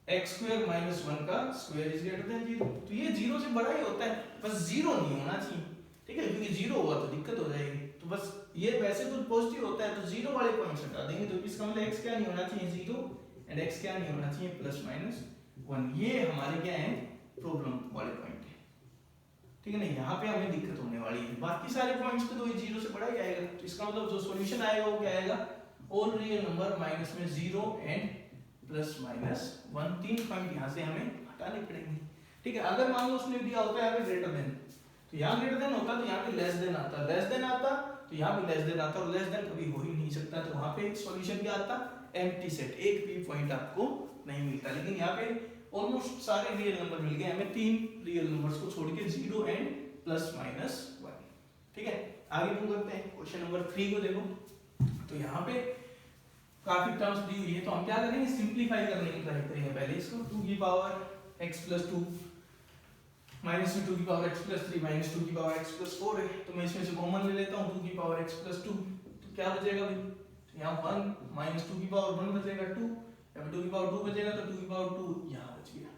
x square minus 1 का स्क्वायर इज ग्रेटर देन 0, तो ये 0 से बड़ा ही होता है, बस 0 नहीं होना चाहिए, ठीक है, क्योंकि 0 हुआ तो दिक्कत हो जाएगी। तो बस ये वैसे तो पॉजिटिव होता है तो 0 वाले पॉइंट्स हटा देंगे, तो इसका मतलब x क्या नहीं होना चाहिए 0 एंड x क्या नहीं होना चाहिए प्लस माइनस 1। ये हमारे क्या है प्रॉब्लम वाले पॉइंट है, ठीक है ना। यहाँ पे हमें दिक्कत होने वाली है, बाकी सारे पॉइंट्स पे तो ये 0 से बड़ा ही आएगा। तो इसका मतलब जो सॉल्यूशन आएगा वो क्या आएगा, ऑल रियल नंबर माइनस में 0 एंड प्लस माइनस 1, 3 पॉइंट यहाँ से हमें हटाने पड़ेंगे। ठीक है, अगर मान लो उसने दिया होता है यहाँ पे ग्रेटर देन, तो यहाँ ग्रेटर देन होता तो यहाँ पे लेस देन आता, लेस देन आता तो यहाँ पे लेस देन आता, और लेस देन कभी हो ही नहीं सकता, तो वहाँ पे सॉल्यूशन क्या आता, एम्प्टी सेट, एक भी पॉइंट आपको नहीं मिलता। लेकिन यहाँ पे ऑलमोस्ट सारे रियल नंबर मिल गए हमें, 3 रियल नंबर्स को छोड़ के, 0 एंड प्लस माइनस 1। ठीक है, आगे मूव करते हैं, क्वेश्चन नंबर 3 को देखो। तो यहाँ पे काफी टर्म्स दी हुई है, तो हम क्या करेंगे, सिंपलीफाई करने की ट्राई करेंगे पहले इसको। 2 की पावर x प्लस 2 माइनस 2 की पावर x प्लस 3 माइनस 2 की पावर x प्लस 4 है, तो मैं इसमें से कॉमन ले लेता हूँ 2 की पावर x प्लस 2, तो क्या बचेगा भाई, तो यहाँ 1 माइनस 2 की पावर 1 बचेगा 2, यहाँ 2 की पावर 2 बचेगा, तो 2 की पावर 2 यहाँ बच गया।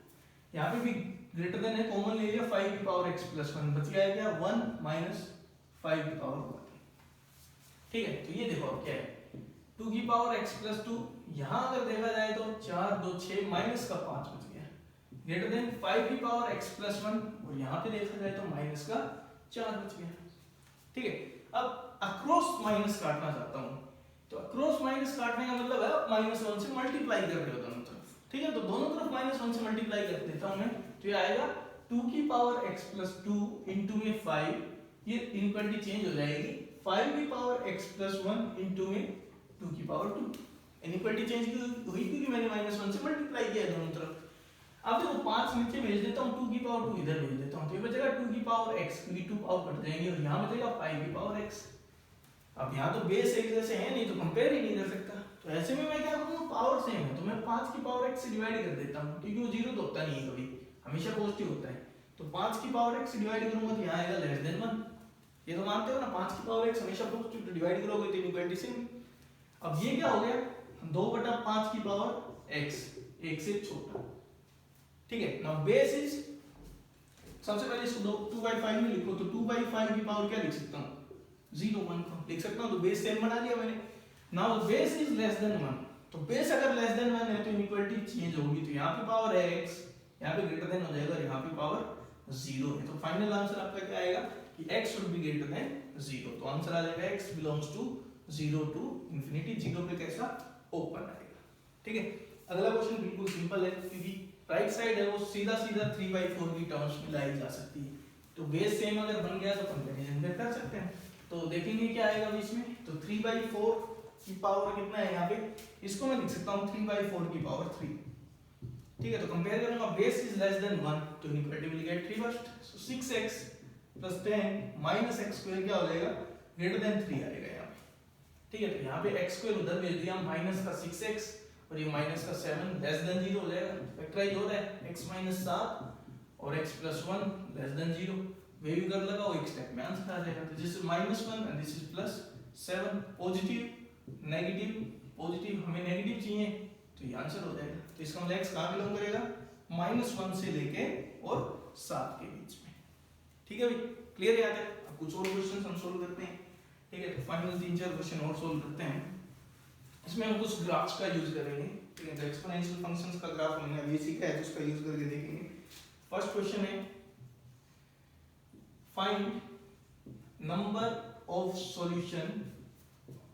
यहाँ पे भी ग्रेटर देन है, कॉमन ले लिया, 5 की पावर x प्लस 1 बच गया क्या, 1 माइनस 5 की पावर 1। ठीक है, तो ये देखो अब क्या है, 2 की पावर x प्लस 2, यहाँ अगर देखा जाए तो 4 2 6 माइनस का 5 बच गया, ग्रेटर देन 5 की पावर x प्लस 1, और यहाँ पे देखा जाए तो माइनस का 4 बच गया। ठीक है, अब अक्रॉस माइनस काटना चाहता हूँ, तो अक्रॉस माइनस काटने का मतलब है आप -1 से मल्टीप्लाई कर रहे हो दोनों तरफ। ठीक है, तो दोनों तरफ -1 से मल्टीप्लाई कर देता हूँ मैं, तो ये आएगा 2 की पावर x प्लस 2 इंटू में 5, ये इनक्वालिटी चेंज हो जाएगी, 5 की पावर x प्लस 1 इंटू में 2 की पावर 2, इनक्वालिटी चेंज हुई क्योंकि मैंने -1 से मल्टीप्लाई किया दोनों तरफ। अब देखो 5 नीचे भेज देता हूँ, 2 की पावर 2 इधर भेज देता हूँ, तो ये बचेगा 2 की पावर x, क्योंकि 2 पावर कट जाएंगे, और यहाँ बचेगा 5 की पावर x। अब यहाँ तो बेस एक जैसे है नहीं, तो कंपेयर ही नहीं कर सकता, तो ऐसे में मैं क्या करूँगा, पावर सेम है तो मैं 5 की पावर x से डिवाइड कर देता हूँ, क्योंकि वो 0 तो होता नहीं है कभी, हमेशा पॉजिटिव होता है, तो 5 की पावर x से डिवाइड करूँगा तो यहाँ आएगा लेस देन 1। ये तो मानते हो ना, 5 की पावर x हमेशा पॉजिटिव, तो डिवाइड करोगे तो इनइक्वालिटी सेम। अब ये क्या हो गया, 2/5 की पावर x, 1 से छोटा। ठीक है, नाउ बेस इज, सबसे पहले इसको 2/5 में लिखो, तो 2/5 की पावर क्या लिख सकता हूँ, 0 1 को लिख सकता हूँ, तो बेस सेम बना लिया मैंने। Now base is less then 1, तो बेस अगर लेस देन 1 है तो इनइक्वालिटी चेंज होगी, तो यहाँ पे पावर है x, यहाँ पे ग्रेटर देन हो जाएगा, और यहाँ पे पावर 0 है, तो फाइनल आंसर आपका क्या आएगा कि x should be greater than 0, तो आंसर आ जाएगा x belongs to 0 to infinity, 0 पे कैसा, ओपन आएगा। ठीक है, अगला क्वेश्चन बिल्कुल सिंपल है, क्योंकि राइट साइड है वो सीधा सीधा 3/4 की टर्म्स में लाई जा सकती है, तो बेस सेम अगर बन गया तो कंपैरिजन फिर कर सकते हैं। तो देखेंगे क्या आएगा बीच में, तो 3/4 की पावर कितना है यहाँ पे, इसको मैं लिख सकता हूँ 3/4 की पावर 3। ठीक है, तो कंपेयर करूंगा, बेस इज लेस देन 1, तो inequality will get reversed, so 6x plus 10 minus x square क्या हो जाएगा, ग्रेटर देन 3 आएगा यहाँ पे। ठीक है, तो यहाँ पे x स्क्वायर उधर भेज दिया, माइनस का 6x और ये माइनस का 7 लेस देन 0 हो जाएगा, फैक्टराइज हो रहा है, x माइनस 7 और x प्लस 1 लेस देन 0, वे भी कर लगाओ, एक स्टेप में आंसर आ जाएगा। तो this is -1 and this is plus 7, positive negative, positive हमें नेगेटिव चाहिए, तो ये आंसर हो जाएगा। तो इसका मतलब x कहाँ बिलोंग करेगा, -1 से लेके और 7 के बीच में। ठीक है भाई, क्लियर याद है। अब कुछ और क्वेश्चन हम सोल्व करते हैं। ठीक है, तो फाइनल 3-4 क्वेश्चन और सोल्व करते हैं। इसमें हम कुछ ग्राफ्स का यूज करेंगे। ठीक है, तो एक्सपोनेंशियल फंक्शंस का ग्राफ हमने अभी सीखा है, तो उसका यूज करके देखेंगे। फर्स्ट क्वेश्चन है, find number of solution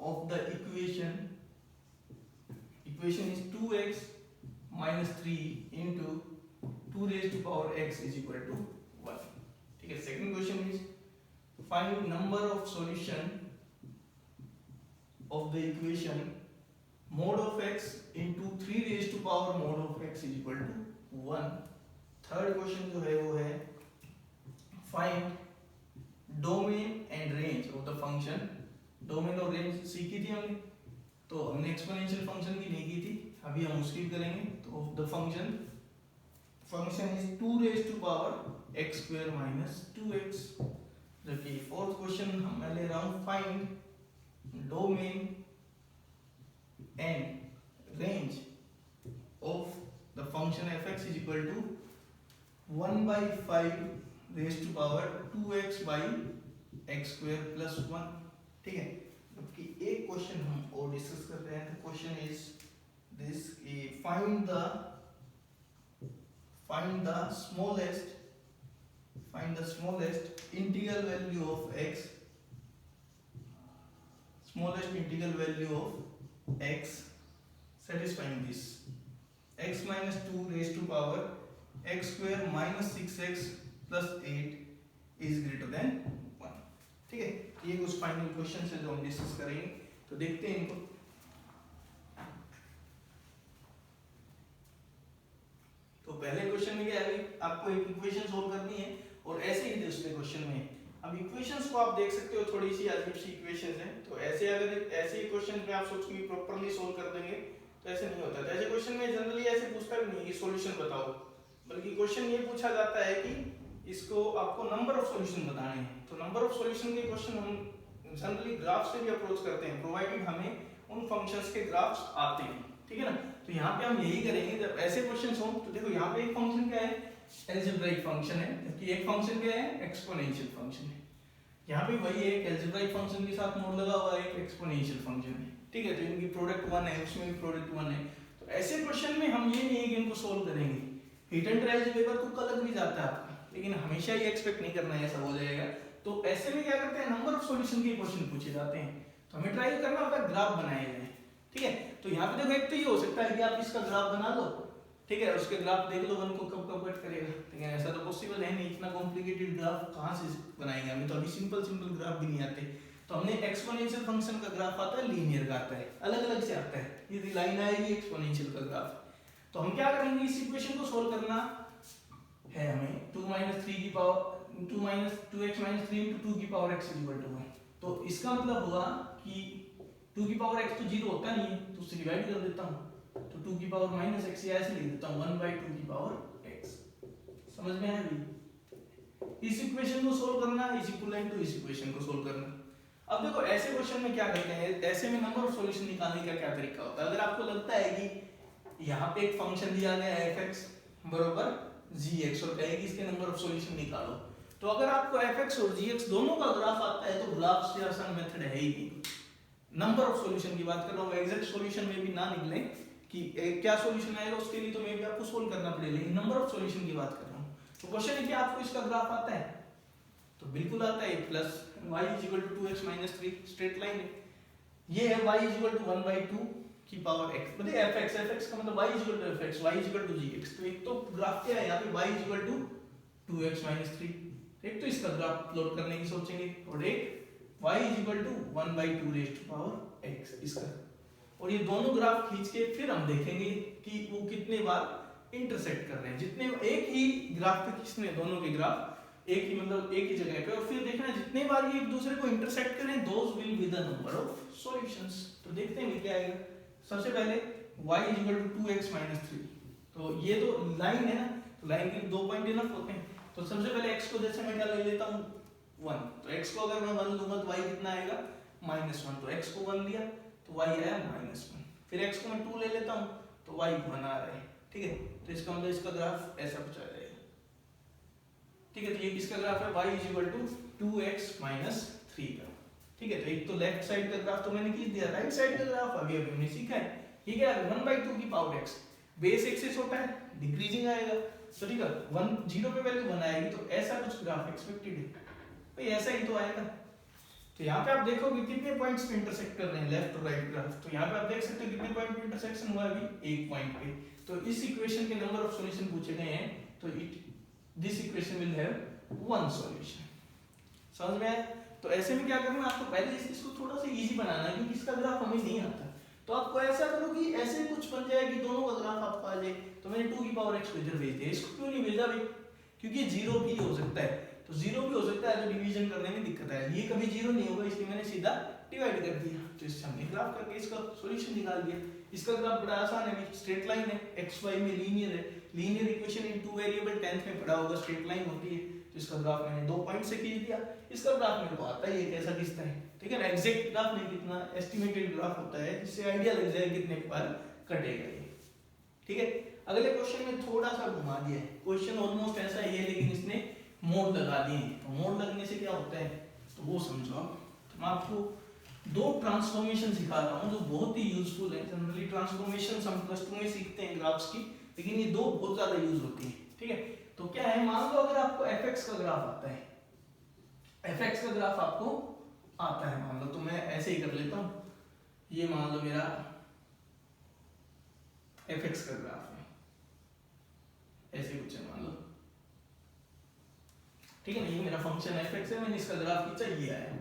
of the equation is 2x minus 3 into 2 raised to power x is equal to 1. ठीक है, second question is find number of solution of the equation mod of x into 3 raised to power mod of x is equal to 1. third question जो है वो है find domain and range of the function. domain और range सीखी थी हमने, तो हमने एक्सपोनेंशियल फंक्शन की नहीं की थी, अभी हम उसकी करेंगे। तो the function is 2 raise to power x square minus 2x। जबकि फोर्थ क्वेश्चन मैं ले रहा हूँ, find domain and range of the function fx is equal to 1/5 raise to power 2x by x square plus 1। ठीक है, कि एक question हम और डिस्कस कर रहे हैं। तो question is this, find the smallest integral value of x, smallest integral value of x satisfying this x minus 2 raised to power x square minus 6x plus 8 is greater then 1। ठीक है, ये कुछ final question है जो हम discuss करेंगे, तो देखते हैं इनको। तो पहले क्वेश्चन में क्या है, आपको एक इक्वेशन सोल्व करनी है और ऐसे ही दूसरे क्वेश्चन में। अब इक्वेशंस को आप देख सकते हो, थोड़ी सी अजीब सी इक्वेशंस हैं, तो ऐसे अगर ऐसे इक्वेशन पे आप सोच के प्रॉपर्ली सोल्व कर देंगे तो ऐसे नहीं होता। तो ऐसे क्वेश्चन में जनरली ऐसे पूछता भी नहीं कि सॉल्यूशन बताओ, बल्कि क्वेश्चन ये पूछा जाता है कि इसको आपको नंबर ऑफ सॉल्यूशन बताने हैं। तो नंबर ऑफ सॉल्यूशन के क्वेश्चन हम जनरली ग्राफ से भी अप्रोच करते हैं, प्रोवाइडेड हमें उन फंक्शंस के ग्राफ्स आते हैं। ठीक है ना, तो यहाँ पे हम यही करेंगे। जब ऐसे क्वेश्चंस हो तो देखो यहाँ पे एक फंक्शन क्या है, अलजेब्राइक फंक्शन है, जबकि एक फंक्शन क्या है, एक्सपोनेंशियल फंक्शन है। यहाँ पे वही है, अलजेब्राइक फंक्शन के साथ मोड लगा हुआ है, एक एक्सपोनेंशियल फंक्शन है। ठीक है, तो इनकी प्रोडक्ट 1 है, उसमें भी प्रोडक्ट 1 है। तो ऐसे क्वेश्चन में हम ये नहीं है कि इनको सोल्व करेंगे, हिडन अलजेब्रा तो अलग भी जाता है आपका, लेकिन हमेशा ये एक्सपेक्ट नहीं करना है ऐसा हो जाएगा। तो ऐसे में क्या करते हैं, नंबर ऑफ सॉल्यूशन के क्वेश्चन पूछे जाते हैं, तो हमें ट्राई करना होता है ग्राफ बनाए जाए। ठीक है, तो यहाँ पे देखो एक तो ये हो सकता है कि आप इसका ग्राफ बना लो, ठीक है, उसके ग्राफ देख लो 1 को कब कब कट करेगा, लेकिन ऐसा तो पॉसिबल है नहीं, इतना कॉम्प्लिकेटेड ग्राफ कहाँ से बनाएंगे, हमें तो अभी सिंपल सिंपल ग्राफ भी नहीं आते। तो हमने एक्सपोनेंशियल फंक्शन का ग्राफ आता है, लीनियर का आता है, अलग अलग से आता है, ये लाइन आएगी एक्सपोनेंशियल का ग्राफ। तो हम क्या करेंगे, इस इक्वेशन को सोल्व करना है हमें, 2x माइनस 3 into 2 की पावर x इक्वल टू 1। तो इसका मतलब हुआ कि 2 की पावर x तो 0 होता नहीं है, तो उससे डिवाइड कर देता हूँ, तो 2 की पावर माइनस x ऐसे लिख देता हूँ, 1/2 की पावर x। समझ में आया भाई? इस इक्वेशन को सोल्व करना इज इक्विवेलेंट टू इस इक्वेशन को सोल्व करना। अब देखो ऐसे क्वेश्चन में क्या करते हैं, ऐसे में नंबर ऑफ सॉल्यूशन निकालने का क्या तरीका होता है। अगर आपको लगता है कि यहाँ पे एक फंक्शन दिया गया है fx बराबर gx और कहेगी इसके नंबर ऑफ सॉल्यूशन निकालो, तो अगर आपको fx और gx दोनों का ग्राफ आता है तो ग्राफ से आसान मेथड है ही नहीं। नंबर ऑफ सॉल्यूशन की बात कर रहा हूँ, एग्जैक्ट सॉल्यूशन में भी ना निकले कि क्या सॉल्यूशन आएगा उसके लिए तो मे भी आपको सोल्व करना पड़ेगा, लेकिन नंबर ऑफ सॉल्यूशन की बात कर रहा हूँ। तो क्वेश्चन है कि आपको इसका ग्राफ आता है, तो बिल्कुल आता है, plus y equal to 2x minus 3 straight line है, ये है y इक्वल टू 1/2 की पावर x, मतलब fx का मतलब y equal to fx, y equal to gx। तो एक तो ग्राफ क्या है यहाँ पे, y equal to 2x minus 3, एक तो इसका ग्राफ प्लॉट करने की सोचेंगे, और एक y equal to 1/2 raised to power x इसका। और ये दोनों ग्राफ खींच के फिर हम देखेंगे कि वो कितने बार इंटरसेक्ट कर रहे हैं, जितने एक ही ग्राफ पे खींचने दोनों के ग्राफ एक ही मतलब एक ही जगह पे, और फिर देखना जितने बार ये एक दूसरे को इंटरसेक्ट करें those will be the number of solutions. तो देखते हैं क्या आएगा। सबसे पहले y equal to 2x minus 3, तो ये तो लाइन है ना, तो लाइन के 2 पॉइंट इनफ होते हैं। तो सबसे पहले x को जैसे मैं क्या ले लेता हूँ 1, तो x को अगर मैं 1 लूंगा तो y कितना आएगा -1, तो x को 1 लिया तो y आया -1, फिर x को मैं 2 ले लेता हूँ तो y 1 आ रहा है। ठीक है, तो इसका मतलब इसका ग्राफ ऐसा कुछ आ जाएगा। ठीक है, तो ये किसका ग्राफ है, y equal to 2x minus 3 का। ठीक है, तो एक तो लेफ्ट साइड का ग्राफ तो मैंने खींच दिया, राइट साइड का ग्राफ अभी अभी हमने सीखा है। ये क्या है, 1/2 की पावर x, बेस x से छोटा है, डिक्रीजिंग आएगा, तो ठीक है 1 0 पे वैल्यू 1 आएगी, तो ऐसा कुछ ग्राफ एक्सपेक्टेड है भाई, ऐसा ही तो आएगा। तो यहाँ पे आप देखोगे कितने पॉइंट्स पे इंटरसेक्ट कर रहे हैं लेफ्ट और राइट ग्राफ, तो यहाँ पे आप देख सकते हो कितने पॉइंट पे इंटरसेक्शन हुआ है अभी, एक पॉइंट पे। तो इस इक्वेशन के नंबर ऑफ सॉल्यूशन पूछे गए हैं, तो this equation will have 1 solution. समझ में आया? तो ऐसे में क्या करना, आपको पहले इसको थोड़ा सा इजी बनाना है, क्योंकि इसका ग्राफ हमें नहीं आता। तो आपको ऐसा करो कि ऐसे कुछ बन जाए कि दोनों का ग्राफ आपको आ जाए। तो मैंने 2 की पावर x को इधर भेज दिया, इसको क्यों नहीं भेजा भाई, क्योंकि 0 भी हो सकता है, तो 0 भी हो सकता है, तो डिवीजन करने में दिक्कत है, ये कभी 0 नहीं होगा, इसलिए मैंने सीधा डिवाइड कर दिया। तो इससे हमने ग्राफ करके इसका सॉल्यूशन निकाल दिया। इसका ग्राफ बड़ा आसान है, स्ट्रेट लाइन है, x y में लीनियर है, linear equation in 2 variable 10th में पढ़ा होगा, स्ट्रेट लाइन होती है। तो इसका ग्राफ मैंने 2 पॉइंट से खींच दिया, इसका ग्राफ मेरे को आता है ये कैसा खींचता है। ठीक है ना, एग्जैक्ट ग्राफ नहीं, कितना एस्टिमेटेड ग्राफ होता है, जिससे आइडिया लग जाए कितने बार कटेगा ये। ठीक है, अगले क्वेश्चन में थोड़ा सा घुमा दिया है, क्वेश्चन ऑलमोस्ट ऐसा ही है, लेकिन इसने मोड लगा दिए। तो मोड लगने से क्या होता है तो वो समझो। तो मैं आपको 2 ट्रांसफॉर्मेशन सिखा रहा हूँ जो बहुत ही यूजफुल है। जनरली ट्रांसफॉर्मेशन हम प्लस 2 में सीखते हैं ग्राफ्स की, लेकिन ये 2 बहुत ज्यादा यूज होती है। ठीक है, तो क्या है, मान लो अगर आपको fx का ग्राफ आता है, fx का ग्राफ आपको आता है मान लो, तो मैं ऐसे ही कर लेता हूँ, ये मान लो मेरा fx का ग्राफ है, ऐसे कुछ है मान लो, ठीक है ना। ये मेरा फंक्शन fx है, मैंने इसका ग्राफ खींचा, ये आया।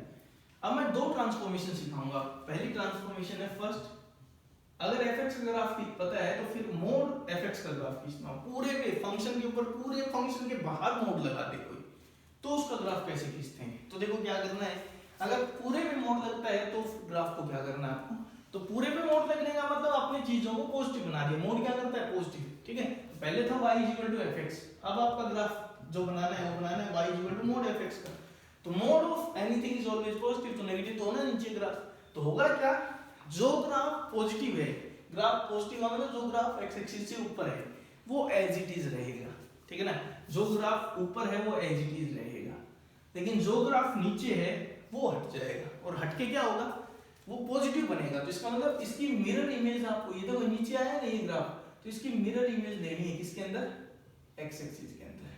अब मैं दो ट्रांसफॉर्मेशन सिखाऊंगा। पहली ट्रांसफॉर्मेशन है फर्स्ट, अगर fx का ग्राफ पता है तो फिर मोड fx का ग्राफ खींचना, पूरे पे फंक्शन के ऊपर, पूरे फंक्शन के बाहर मोड लगा दे कोई, तो उसका ग्राफ कैसे खींचते हैं। तो देखो क्या करना है, अगर पूरे पे मोड लगता है तो ग्राफ को क्या करना है आपको, तो पूरे पे मोड लगने का मतलब आपने चीजों को पॉजिटिव बना दिया। मोड क्या करता है, पॉजिटिव, ठीक है। तो पहले था y fx, अब आपका ग्राफ जो बनाना है वो बनाना है y mod fx का। तो mode of anything is always positive, तो नेगेटिव तो होना नीचे ग्राफ। तो होगा क्या, जो ग्राफ पॉजिटिव है, ग्राफ पॉजिटिव मतलब जो ग्राफ x एक्सिस से ऊपर है वो एज इट इज रहेगा, ठीक है ना। जो ग्राफ ऊपर है वो एज इट इज रहेगा, लेकिन जो ग्राफ नीचे है वो हट जाएगा, और हट के क्या होगा, वो पॉजिटिव बनेगा। तो इसका मतलब इसकी मिरर इमेज आपको, ये देखो नीचे आया ना ये ग्राफ, तो इसकी मिरर इमेज लेनी है किसके अंदर, x एक्सिस के अंदर,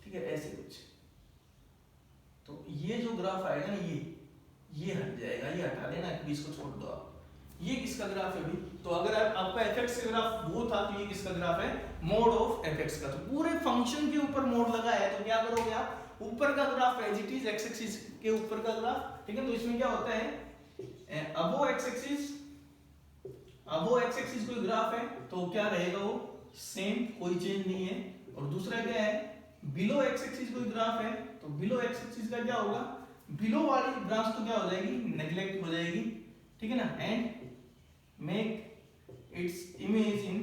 ठीक है, ऐसे कुछ। तो ये जो ग्राफ आएगा ना, ये हट जाएगा, ये हटा देना, इसको छोड़ दो आप। ये किसका ग्राफ है अभी, तो अगर आपका fx का ग्राफ वो था, तो ये किसका ग्राफ है, मोड ऑफ fx का। तो पूरे फंक्शन के ऊपर मोड लगा है, तो क्या करोगे आप, ऊपर का graph as it is x axis के ऊपर का ग्राफ, ठीक है। तो इसमें क्या होता है, अबो x एक्सिस कोई ग्राफ है तो क्या रहेगा, वो सेम, कोई चेंज नहीं है। और दूसरा क्या है, बिलो x एक्सिस कोई ग्राफ है, तो बिलो x एक्सिस का क्या होगा, बिलो वाली ब्रांच तो क्या हो जाएगी, नेग्लेक्ट हो जाएगी, ठीक है ना। And make its image in,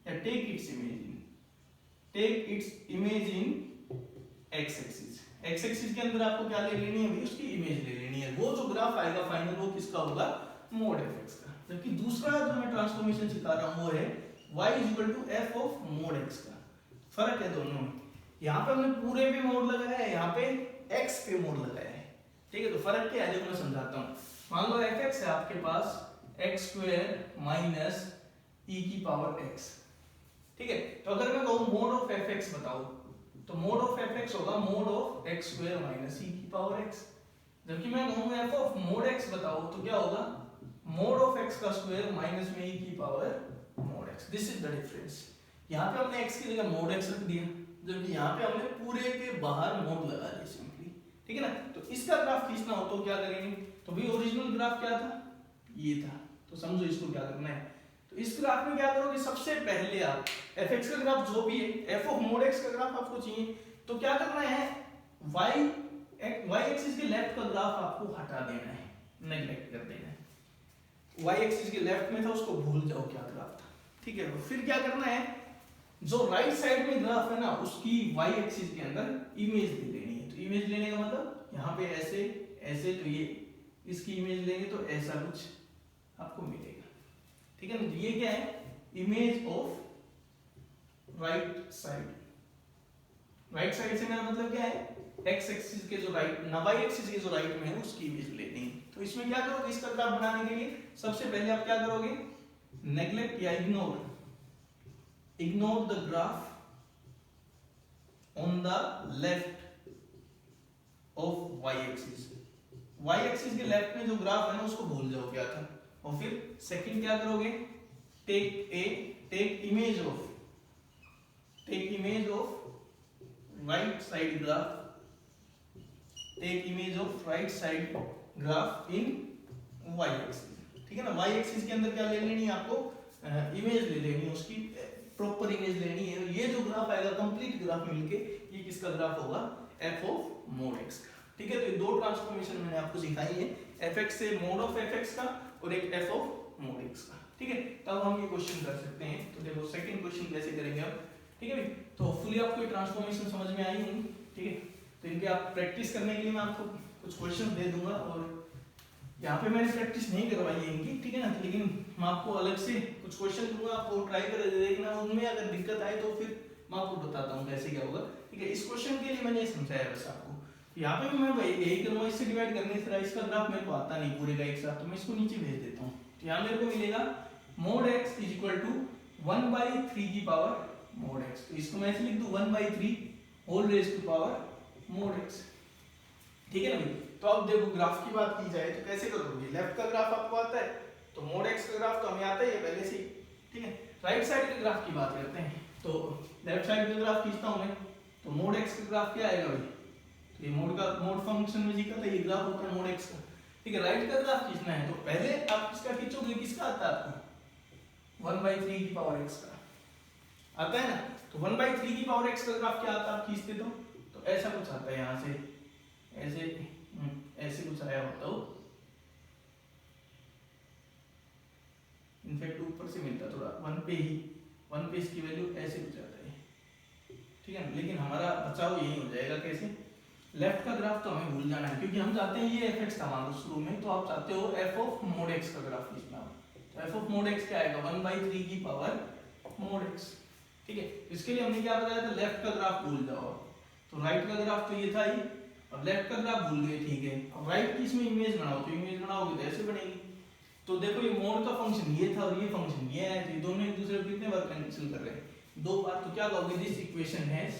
या take its image in x axis. x axis के अंदर आपको क्या ले लेनी है भाई, उसकी इमेज ले लेनी है। वो जो ग्राफ आएगा फाइनल, वो किसका होगा, मोड fx का। जबकि दूसरा जो मैं ट्रांसफॉर्मेशन सिखा रहा हूं वो है y f of mode x का। फर्क है दोनों में, यहाँ पे हमने पूरे पे मोड लगाया है, यहाँ पे x पे मोड लगाया है, ठीक है। तो फर्क क्या है, देखो मैं समझाता हूँ। मान लो fx है आपके पास x² माइनस e की पावर x, ठीक है। तो अगर मैं कहूँ मोड ऑफ fx बताओ, तो मोड ऑफ fx होगा mode of x² minus e की पावर x। जबकि मैं कहूँ f ऑफ मोड x बताओ, तो क्या होगा, मोड ऑफ x का स्क्वायर माइनस में e की power mod x। This is the difference. यहाँ पे हमने x की जगह मोड x रख दिया, जबकि यहाँ पे हमने पूरे के बाहर मोड लगा दिया सिंपली, ठीक है ना। तो इसका ग्राफ खींचना हो तो क्या करेंगे, तो भाई ओरिजिनल ग्राफ क्या था, ये था। तो समझो इसको क्या करना है, तो इस ग्राफ में क्या करोगे, सबसे पहले आप fx का ग्राफ जो भी है, f ऑफ मोड x का ग्राफ आपको चाहिए, तो क्या करना है, y एक्सिस के लेफ्ट का ग्राफ आपको हटा देना है, नेग्लेक्ट कर देना है। y एक्सिस के लेफ्ट में था उसको भूल जाओ क्या ग्राफ था, ठीक है। फिर क्या करना है, जो राइट साइड में ग्राफ है ना, उसकी y एक्सिस के अंदर इमेज ले लेनी है। तो इमेज लेने का मतलब यहाँ पे ऐसे ऐसे, तो ये इसकी इमेज लेंगे तो ऐसा कुछ आपको मिलेगा, ठीक है ना। ये क्या है, image of right side. Right side से मेरा मतलब क्या है, x एक्सिस के जो राइट ना, y एक्सिस के जो राइट में है उसकी इमेज लेनी है। तो इसमें क्या करोगे, इसका ग्राफ बनाने के लिए सबसे पहले आप क्या करोगे, नेग्लेक्ट या ignore the graph on the left of y axis. y axis के लेफ्ट में जो ग्राफ है ना उसको भूल जाओ क्या था। और फिर सेकंड क्या करोगे, take image of right side graph, take image of right side graph in y axis, ठीक है ना। y एक्सिस के अंदर क्या ले लेनी है आपको, इमेज ले लेनी है, उसकी प्रॉपर इमेज लेनी है। ये जो ग्राफ आएगा कंप्लीट ग्राफ मिलके ये किसका ग्राफ होगा, f ऑफ मोड x का, ठीक है। तो ये दो ट्रांसफॉर्मेशन मैंने आपको सिखाई है, fx से मोड ऑफ fx का और एक f ऑफ मोड x का, ठीक है। तब हम ये क्वेश्चन कर सकते हैं। तो देखो सेकंड क्वेश्चन कैसे करेंगे अब, ठीक है भाई। तो होपफुली आपको ये ट्रांसफॉर्मेशन समझ में आई होंगी, ठीक है। तो इनके आप प्रैक्टिस करने के लिए मैं आपको कुछ क्वेश्चन दे दूंगा, और यहाँ पे मैंने प्रैक्टिस नहीं करवाई है इनकी, ठीक है ना। लेकिन मैं आपको अलग से कुछ क्वेश्चन दूंगा, आपको ट्राई कर देखना, उनमें अगर दिक्कत आए तो फिर मैं आपको बताता हूँ कैसे क्या होगा, ठीक है। इस क्वेश्चन के लिए मैंने समझाया बस आपको। यहाँ पे मैं भाई यही करूँगा, इससे डिवाइड करने से इसका ग्राफ मेरे को आता नहीं पूरे का एक साथ, तो मैं इसको नीचे भेज देता हूँ। तो यहाँ मेरे को मिलेगा mod x is equal to 1/3 की पावर मोड x। तो इसको मैं ऐसे लिख दूं 1/3 whole raise to power mod x, ठीक है ना भाई। तो अब देखो ग्राफ की बात की जाए तो कैसे करोगे, लेफ्ट का ग्राफ आपको आता है, तो मोड x का ग्राफ तो हमें आता ही है पहले से ही, ठीक है। राइट साइड के ग्राफ की बात करते हैं। तो लेफ्ट साइड का ग्राफ खींचता हूं मैं, तो मोड x का ग्राफ क्या आएगा भाई, तो ये मोड फंक्शन में जी का था, ये ग्राफ होता है मोड x का, ठीक है। राइट का ग्राफ खींचना है तो पहले आप किसका खींचोगे, किसका आता है आपको 1/3 की पावर x का आता है ना, तो 1/3 की पावर x का ग्राफ क्या आता है, आप खींचते तो ऐसा कुछ आता है, यहाँ से ऐसे कुछ आया होता हो, इनफैक्ट ऊपर से मिलता थोड़ा 1 पे इसकी वैल्यू ऐसे कुछ आता है, ठीक है ना। लेकिन हमारा बचाव यही हो जाएगा, कैसे, लेफ्ट का ग्राफ तो हमें भूल जाना है, क्योंकि हम चाहते हैं ये fx था मान लो शुरू में, तो आप चाहते हो f ऑफ मोड x का ग्राफ खींचना, तो f ऑफ मोड x क्या आएगा 1/3 की पावर मोड x, ठीक है। इसके लिए हमने क्या बताया था, लेफ्ट का ग्राफ भूल जाओ, तो राइट का ग्राफ तो ये था ही, और लेफ्ट का ग्राफ भूल गए, ठीक है। अब राइट की इसमें इमेज बनाओ, तो इमेज बनाओगे तो ऐसे बनेगी, तो देखो ये मोड का फंक्शन ये था और ये फंक्शन ये है, तो ये दोनों एक दूसरे को कितने बार कैंसिल कर रहे हैं, 2 बार, तो क्या कहोगे, दिस इक्वेशन हैज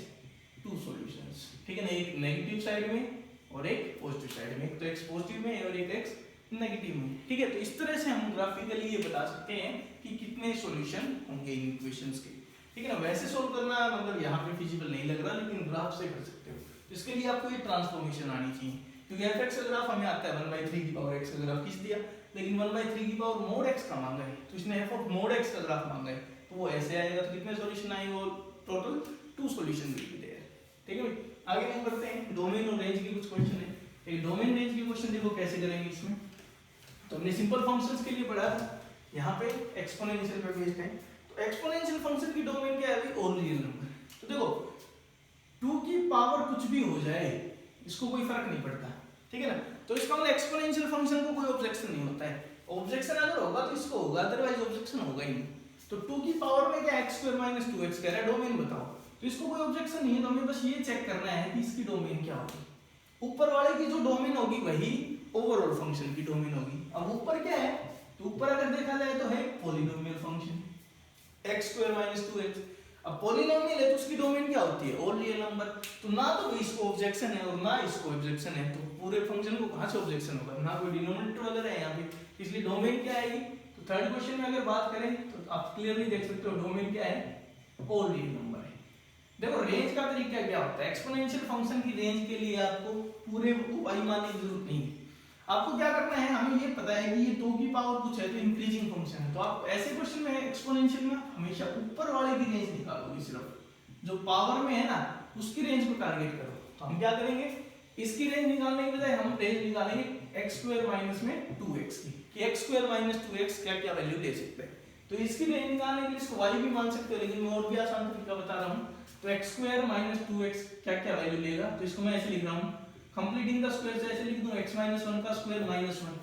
2 सॉल्यूशंस, ठीक है ना, एक नेगेटिव साइड में और एक पॉजिटिव साइड में, एक तो x पॉजिटिव में और एक x नेगेटिव में, ठीक है। तो इस तरह से हम ग्राफिकली ये बता सकते हैं कि कितने सॉल्यूशन होंगे इन इक्वेशंस के, ठीक है ना। वैसे सोल्व करना मतलब यहाँ पे फिजिबल नहीं लग रहा, लेकिन ग्राफ से कर सकते हो, तो इसके लिए आपको ये ट्रांसफॉर्मेशन आनी चाहिए, क्योंकि fx का ग्राफ हमें आता है 1/3 की पावर x का ग्राफ खींच दिया, लेकिन 1/3 की पावर मोड x का मांगा है, तो इसने f ऑफ मोड x का ग्राफ मांगा है, तो वो ऐसे आएगा, तो कितने सॉल्यूशन आएंगे, वो total 2 solution will be there, ठीक है भाई। आगे हम करते हैं डोमेन और रेंज के कुछ क्वेश्चन है, एक डोमेन रेंज के क्वेश्चन देखो कैसे करेंगे इसमें, तो हमने सिंपल फंक्शंस के लिए पढ़ा था, यहाँ पे एक्सपोनेंशियल पे बेस्ड है, तो एक्सपोनेंशियल फंक्शन की डोमेन क्या है, ऑल रियल नंबर, तो देखो 2 की पावर कुछ भी हो जाए इसको कोई फर्क नहीं पड़ता, ठीक है ना, तो इसका मतलब एक्सपोनेंशियल फंक्शन को कोई ऑब्जेक्शन नहीं होता है, ऑब्जेक्शन अगर होगा तो इसको होगा, अदरवाइज ऑब्जेक्शन होगा ही नहीं, तो 2 की पावर में क्या x² - 2x कह रहा है, डोमेन बताओ, तो इसको कोई ऑब्जेक्शन नहीं है, तो हमें बस ये चेक करना है कि इसकी डोमेन क्या होगी, ऊपर वाले की जो डोमेन होगी वही ओवरऑल फंक्शन की डोमेन होगी। अब ऊपर क्या है, तो ऊपर अगर देखा जाए तो है पॉलिनोमियल फंक्शन x² - 2x, अब पॉलिनोमियल है तो उसकी डोमेन क्या होती है, ऑल रियल नंबर, तो ना तो इसको ऑब्जेक्शन है और ना इसको ऑब्जेक्शन है, तो पूरे फंक्शन को कहां से ऑब्जेक्शन होगा, ना कोई डिनोमिनेटर वगैरह है यहाँ पे, इसलिए डोमेन क्या आएगी, तो थर्ड क्वेश्चन में अगर बात करें तो आप क्लियरली देख सकते हो डोमेन क्या है, ऑल रियल नंबर है। देखो रेंज का तरीका क्या होता है, एक्सपोनेंशियल फंक्शन की रेंज के लिए आपको पूरे y मानने की जरूरत नहीं है, आपको क्या करना है, हमें ये पता है कि ये 2 की पावर कुछ है तो इंक्रीजिंग फंक्शन है, तो आप ऐसे क्वेश्चन में एक्सपोनेंशियल में हमेशा ऊपर वाले की रेंज निकालोगे, सिर्फ जो पावर में है ना उसकी रेंज को टारगेट करो, तो हम क्या करेंगे, इसकी रेंज निकालने के बजाय हम रेंज निकालेंगे x² - 2x की, कि x² - 2x क्या क्या वैल्यू ले सकते हैं, तो इसकी रेंज निकालने के लिए इसको y भी मान सकते हो, लेकिन मैं और भी आसान तरीका बता रहा हूँ, तो x² - 2x क्या क्या वैल्यू लेगा, तो इसको मैं ऐसे लिख रहा हूँ, कंप्लीटिंग द स्क्वायर से ऐसे लिख दूं x - 1 का स्क्वायर -1,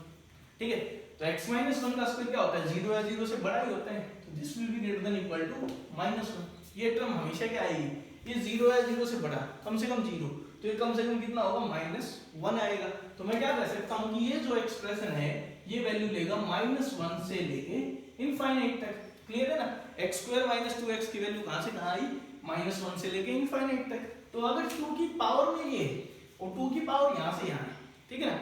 ठीक है, तो x - 1 का स्क्वायर क्या होता है, 0 या 0 से बड़ा ही होता है, तो this will be greater than equal to -1, ये टर्म हमेशा क्या आएगी, ये 0 या 0 से बड़ा, कम से कम 0, तो ये कम से कम कितना होगा, -1 आएगा, तो मैं क्या कह सकता हूं कि ये जो एक्सप्रेशन है ये वैल्यू लेगा -1 से लेके इनफाइनाइट तक, क्लियर है ना, x² - 2x की वैल्यू कहां से कहां आई, -1 से लेके इनफाइनाइट तक, तो अगर 2 की पावर में ये और 2 की पावर यहां से यहां है, ठीक है ना,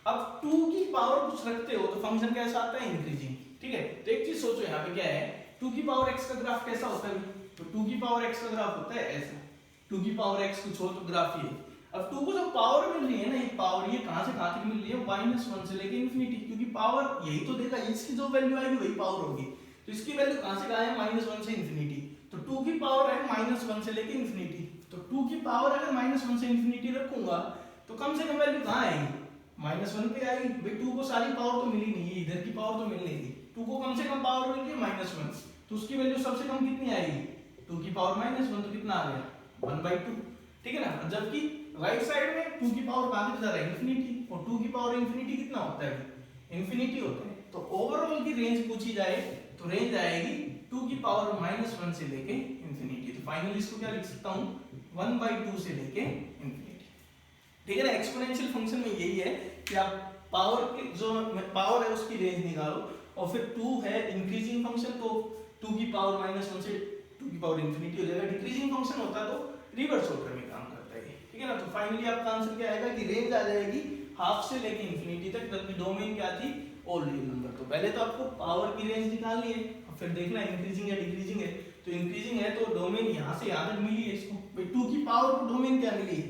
अब 2 की पावर कुछ रखते हो तो फंक्शन कैसा आता है, इंक्रीजिंग, ठीक है, तो एक चीज सोचो यहाँ पे क्या है, 2 की पावर x का ग्राफ कैसा होता है, तो 2 की पावर x का ग्राफ होता है ऐसा, 2 की पावर x कुछ हो तो ग्राफ ये, अब 2 को जो पावर मिल रही है ना, ये पावर ये कहां से कहां तक मिल रही है, -1 से लेके इंफिनिटी, क्योंकि पावर यही तो देगा, इसकी जो वैल्यू आएगी वही पावर होगी, तो इसकी वैल्यू कहां से कहां है, -1 से इंफिनिटी, तो 2 की पावर है -1 से लेके इंफिनिटी, तो 2 की पावर अगर -1 से इंफिनिटी रखूंगा तो कम से कम वैल्यू कहां आएगी, -1 पे आएगी, भाई 2 को सारी पावर तो मिली नहीं है, इधर की पावर तो मिल नहीं थी, 2 को कम से कम पावर मिल गई -1, तो उसकी वैल्यू सबसे कम कितनी आएगी, 2 की पावर -1, तो कितना आ गया 1/2, ठीक है ना, जबकि राइट साइड में 2 की पावर कहां जा रहा है, इंफिनिटी, और 2 की पावर इंफिनिटी कितना होता है, इंफिनिटी होता है, तो ओवरऑल की रेंज पूछी जाए तो रेंज आएगी 2 की पावर -1 से लेके इंफिनिटी, तो फाइनली इसको क्या लिख सकता हूं, 1/2 से लेके इंफिनिटी, ठीक है ना। एक्सपोनेंशियल फंक्शन में यही है कि आप पावर की जो पावर है उसकी रेंज निकालो, और फिर 2 है इंक्रीजिंग फंक्शन, तो 2 की पावर -1 से 2 की पावर इंफिनिटी हो जाएगा, डिक्रीजिंग फंक्शन होता तो रिवर्स ऑर्डर में काम करता है, ठीक है ना, तो फाइनली आपका आंसर क्या आएगा कि रेंज आ जाएगी हाफ से लेके इंफिनिटी तक, जबकि डोमेन क्या थी, ऑल रियल नंबर, तो पहले तो आपको पावर की रेंज निकालनी है, फिर देखना इंक्रीजिंग या डिक्रीजिंग है, तो इंक्रीजिंग है तो डोमेन यहाँ से यहाँ तक मिली है इसको, भाई 2 की पावर को डोमेन क्या मिली है,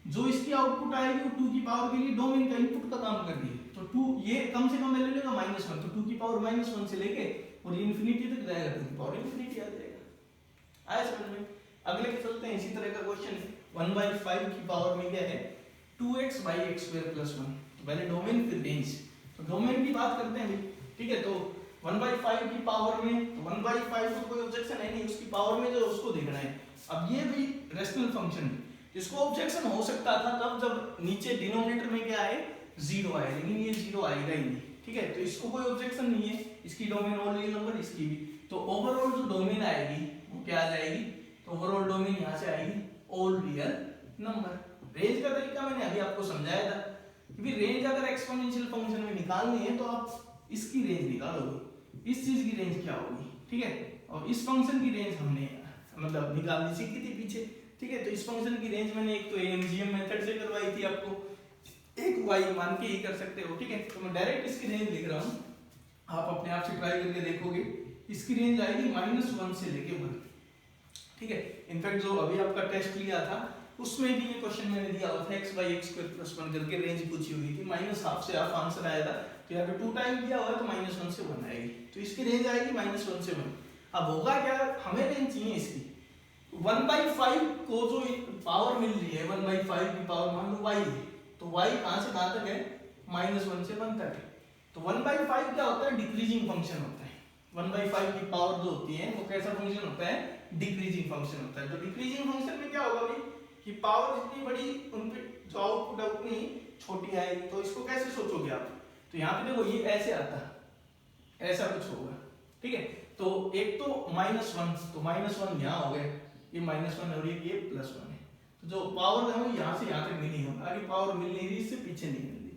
जो इसकी आउटपुट आएगी वो 2 की पावर के लिए डोमेन का इनपुट का काम कर रही है। तो 2 ये कम से कम वैल्यू लेगा -1, तो 2 की पावर -1 से लेके और ये इंफिनिटी तक जाएगा, 2 की पावर इंफिनिटी आ जाएगा। आया समझ में? अगले के चलते हैं, इसी तरह का क्वेश्चन 1/5 की पावर में क्या है 2x/x² + 1। तो पहले डोमेन फिर रेंज, तो डोमेन की बात करते हैं भाई, ठीक है। तो 1/5 की पावर में, तो 1/5 को कोई ऑब्जेक्शन है नहीं, उसकी पावर में जो उसको देखना है। अब ये भी रेशनल फंक्शन, इसको ऑब्जेक्शन हो सकता था तब जब नीचे डिनोमिनेटर में क्या है 0 आए, लेकिन ये 0 आएगा ही नहीं, ठीक है। तो इसको कोई ऑब्जेक्शन नहीं है, इसकी डोमेन ऑल रियल नंबर, इसकी भी। तो ओवरऑल जो डोमेन आएगी वो क्या आ जाएगी, तो ओवरऑल डोमेन यहाँ से आएगी ऑल रियल नंबर। रेंज का तरीका मैंने अभी आपको समझाया था कि रेंज अगर एक्सपोनेंशियल फंक्शन में निकालनी है तो आप इसकी रेंज निकालोगे, इस चीज की रेंज क्या होगी, ठीक है। और इस फंक्शन की रेंज हमने मतलब निकालनी सीखी थी पीछे, ठीक है। तो इस फंक्शन की रेंज मैंने एक तो एमजीएम मेथड से करवाई थी आपको, एक वाई मान के ही कर सकते हो, ठीक है। तो मैं डायरेक्ट इसकी रेंज लिख रहा हूँ, आप अपने आप से ट्राई करके देखोगे। इसकी रेंज आएगी -1 से लेके 1, ठीक है। इनफैक्ट जो अभी आपका टेस्ट लिया था उसमें भी ये क्वेश्चन मैंने दिया हुआ था x/x² + 1 करके रेंज पूछी हुई थी, -1/2 से हाफ आंसर आया था। तो यहाँ पे 2 टाइम दिया हुआ है तो -1 से 1 आएगी, तो इसकी रेंज आएगी -1 से 1। अब होगा क्या, हमें रेंज चाहिए इसकी 1/5 को जो पावर मिल रही है 1/5 की पावर मान लो y है, तो y कहां से कहां तक है -1 से 1 तक है। तो 1/5 क्या होता है, डिक्रीजिंग फंक्शन होता है। 1/5 की पावर जो होती है वो कैसा फंक्शन होता है, डिक्रीजिंग फंक्शन होता है। तो डिक्रीजिंग फंक्शन में क्या होगा भाई कि पावर जितनी बड़ी उन पे जो आउटपुट है उतनी छोटी आएगी। तो इसको कैसे सोचोगे आप, तो यहाँ पे देखो ये ऐसे आता है, ऐसा कुछ होगा, ठीक है। तो एक तो -1, तो -1 यहाँ हो गए, ये -1 और ये +1 है। तो जो पावर है वो यहाँ से यहाँ तक मिली है, आगे पावर मिल नहीं रही, इससे पीछे नहीं मिल रही,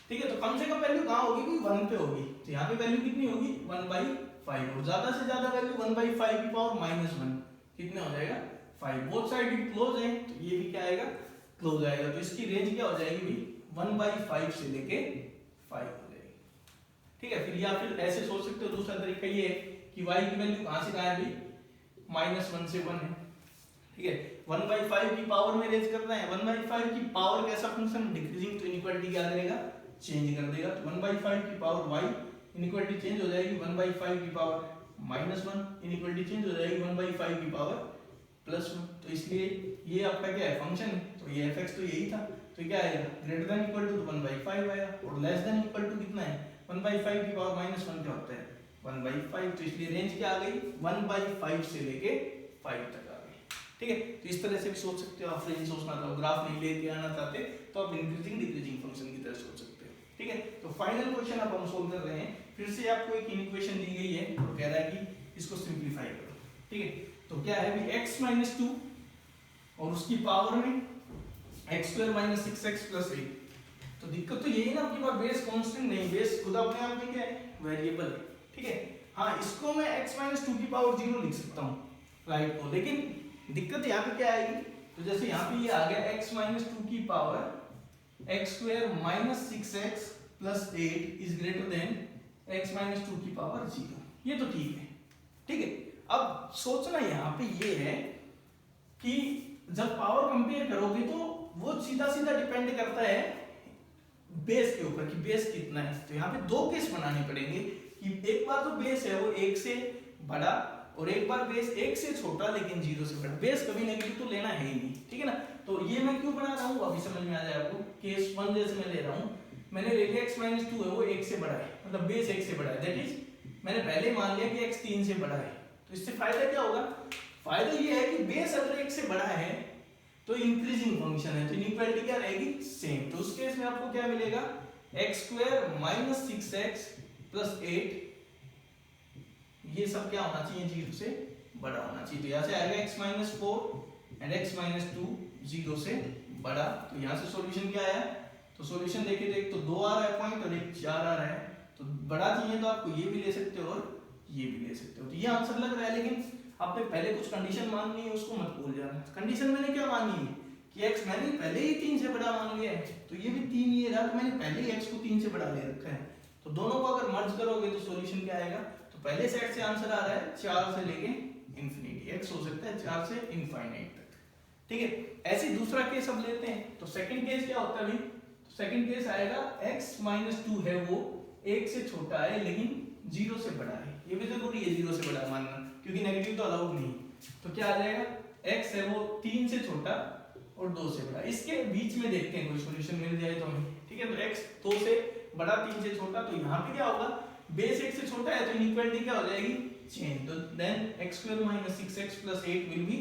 ठीक है। तो कम से कम वैल्यू कहाँ होगी कि 1 पे होगी, तो यहाँ पे वैल्यू कितनी होगी 1/5, और ज्यादा से ज्यादा वैल्यू 1/5 की पावर -1 कितने हो जाएगा 5। बोथ साइड क्लोज है तो ये भी क्या आएगा क्लोज आएगा। तो इसकी रेंज क्या हो जाएगी भाई 1/5 से लेके 5 हो जाएगी, ठीक है। फिर या फिर ऐसे सोच सकते हो, दूसरा तरीका ये है कि y की वैल्यू कहां से कहां है भाई -1 से 1 है, ठीक है। 1/5 की पावर में रेंज करना है, 1/5 की पावर कैसा फंक्शन, डिक्रीजिंग, तो इनइक्वालिटी क्या करेगा चेंज कर देगा। तो 1/5 की पावर y इनइक्वालिटी चेंज हो जाएगी 1/5 की पावर -1, इनइक्वालिटी चेंज हो जाएगी 1/5 की पावर +1। तो इसलिए ये आपका क्या है फंक्शन, तो ये fx तो यही था, तो क्या आएगा ग्रेटर देन इक्वल टू 1/5 आएगा, और लेस देन इक्वल टू कितना है 1/5 की पावर -1 क्या होता है 1/5। तो इसलिए रेंज क्या आ गई 1/5 से लेके 5 तक आ गई, ठीक है। तो इस तरह से भी सोच सकते हो आप, रेंज सोचना था, ग्राफ नहीं लेके आना चाहते तो आप इंक्रीजिंग डिक्रीजिंग फंक्शन की तरह सोच सकते हो, ठीक है। तो फाइनल क्वेश्चन अब हम सोल्व कर रहे हैं। फिर से आपको एक इक्वेशन दी गई है और कह रहा है कि इसको सिंपलीफाई करो, ठीक है। तो क्या है भी x - 2 और उसकी पावर में x² - 6x + 8। तो दिक्कत तो यही ना, आपके पास बेस कांस्टेंट नहीं, बेस खुद अपने आप में क्या है वेरिएबल है, ठीक है। हाँ इसको मैं x - 2 की पावर 0 लिख सकता हूँ राइट को, लेकिन दिक्कत यहाँ पे क्या आएगी, तो जैसे यहाँ पे ये आ गया x - 2 की power x² - 6x + 8 is greater then x - 2 की पावर 0, ये तो ठीक है, ठीक है। अब सोचना यहाँ पे ये है कि जब पावर कंपेयर करोगे तो वो सीधा सीधा डिपेंड करता है बेस के ऊपर कि बेस कितना है। तो यहाँ पे दो केस बनाने पड़ेंगे कि एक बार तो बेस है वो 1 से बड़ा और एक बार बेस 1 से छोटा लेकिन 0 से बड़ा। बेस कभी नेगेटिव तो लेना है ही नहीं, ठीक है ना। तो ये मैं क्यों बना रहा हूँ अभी समझ में आ जाए आपको। केस 1 जैसे मैं ले रहा हूँ, मैंने ले लिया x - 2 है वो 1 से बड़ा है, मतलब बेस 1 से बड़ा है, दैट इज मैंने पहले मान लिया कि x 3 से बड़ा है। तो इससे फायदा क्या होगा, फायदा ये है कि बेस अगर 1 से बड़ा है तो इंक्रीजिंग फंक्शन है, तो इनइक्वालिटी क्या रहेगी सेम। तो उस केस में आपको क्या मिलेगा x² - 6x + 8, ये सब क्या होना चाहिए 0 से बड़ा होना चाहिए। तो यहाँ से आएगा x - 4 एंड x - 2 0 से बड़ा। तो यहाँ से सॉल्यूशन क्या आया, तो सॉल्यूशन देखिए तो एक तो 2 आ रहा है पॉइंट और एक 4 आ रहा है। तो बड़ा चाहिए तो आपको ये भी ले सकते हो और ये भी ले सकते हो। तो ये आंसर लग रहा है, लेकिन आपने पहले कुछ कंडीशन माननी है, उसको मत भूल जाना। कंडीशन मैंने क्या मानी है कि x मैंने पहले ही 3 से बड़ा मान लिया है, तो ये भी 3 ये रहा, तो मैंने पहले ही x को 3 से बड़ा ले रखा है। तो दोनों को अगर मर्ज करोगे तो सॉल्यूशन क्या आएगा, तो पहले सेट से आंसर आ रहा है 4 से लेके इंफिनिटी, x हो सकता है 4 से इनफाइनाइट तक, ठीक है। ऐसे दूसरा केस अब लेते हैं, तो सेकंड केस क्या होता है भाई, तो सेकंड केस आएगा x माइनस 2 है वो 1 से छोटा है लेकिन 0 से बड़ा है, ये भी जरूरी है 0 से बड़ा मानना क्योंकि नेगेटिव तो अलाउड नहीं, तो क्या आ जाएगा x है वो 3 से छोटा और 2 से बड़ा, इसके बीच में देखते हैं कोई सॉल्यूशन मिल जाए तो हमें, ठीक है। तो x 2 से बड़ा 3 से छोटा, तो यहाँ पे क्या होगा, बेस 1 से छोटा है तो इनइक्वालिटी क्या हो जाएगी चेंज, तो then x square minus 6x plus 8 will be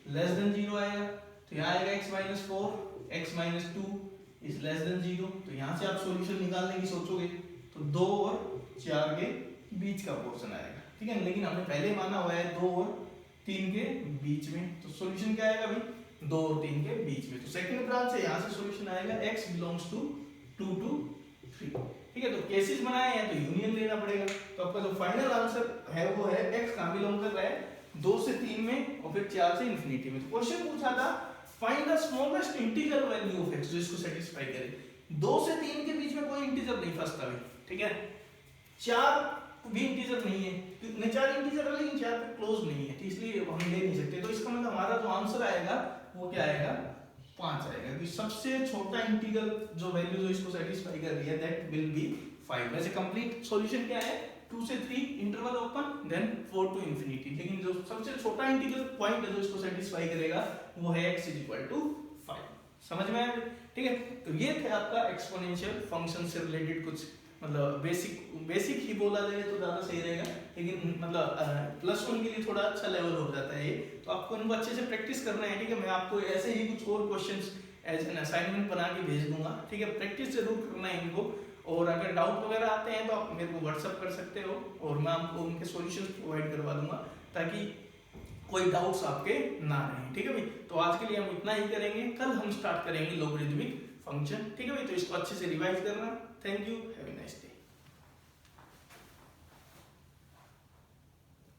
less than 0 आएगा, तो यहाँ आएगा x minus 4 x minus 2 is less than 0, तो यहाँ से आप सॉल्यूशन निकालने की सोचोगे तो 2 और 4 के बीच का पोर्शन आएगा, ठीक है। लेकिन हमने पहले माना हुआ है 2 और 3 के बीच में, तो सॉल्यूशन क्या आएगा भाई 2 और 3 के बीच में, तो सेकंड ब्रांच से यहाँ से सॉल्यूशन आएगा x बिलोंग्स टू 2 to 3, ठीक है। तो केसेस बनाए हैं तो यूनियन लेना पड़ेगा, तो आपका जो फाइनल आंसर है वो है x कहाँ बिलोंग कर रहा है 2 से 3 में और फिर 4 से इंफिनिटी में। तो क्वेश्चन पूछा था find the smallest integer value of x, जो इसको सेटिस्फाई करे, 2 से 3 के बीच में कोई इंटीजर नहीं फंसता भाई, ठीक है। 4 भी इंटीजर नहीं है, 4 इंटीजर है लेकिन 4 पे क्लोज नहीं है, इसलिए हम ले नहीं सकते, तो इसका मतलब हमारा जो आंसर आएगा वो क्या आएगा 5 आएगा, कि सबसे छोटा इंटीग्रल जो वैल्यू जो इसको सेटिस्फाई कर रही है दैट विल बी 5। वैसे कंप्लीट सॉल्यूशन क्या है 2 से 3 interval open then 4 to infinity, लेकिन जो सबसे छोटा इंटीग्रल पॉइंट है जो इसको सेटिस्फाई करेगा वो है x 5। समझ में आया, ठीक है। तो ये थे आपका एक्सपोनेंशियल फंक्शन से रिलेटेड कुछ, मतलब बेसिक ही बोला जाए तो ज्यादा सही रहेगा, लेकिन मतलब +1 के लिए थोड़ा अच्छा लेवल हो जाता है ये, तो आपको इनको अच्छे से प्रैक्टिस करना है, ठीक है। मैं आपको ऐसे ही कुछ और क्वेश्चंस एज एन असाइनमेंट बना के भेज दूंगा, ठीक है। प्रैक्टिस जरूर करना है इनको, और अगर डाउट वगैरह आते हैं तो आप मेरे को व्हाट्सअप कर सकते हो और मैं आपको उनके सॉल्यूशंस प्रोवाइड करवा दूंगा ताकि कोई डाउट्स आपके ना रहें, ठीक है भाई। तो आज के लिए हम इतना ही करेंगे, कल हम स्टार्ट करेंगे लॉगरिथमिक फंक्शन, ठीक है भाई। तो इसको अच्छे से रिवाइज करना। Thank you, have a nice day.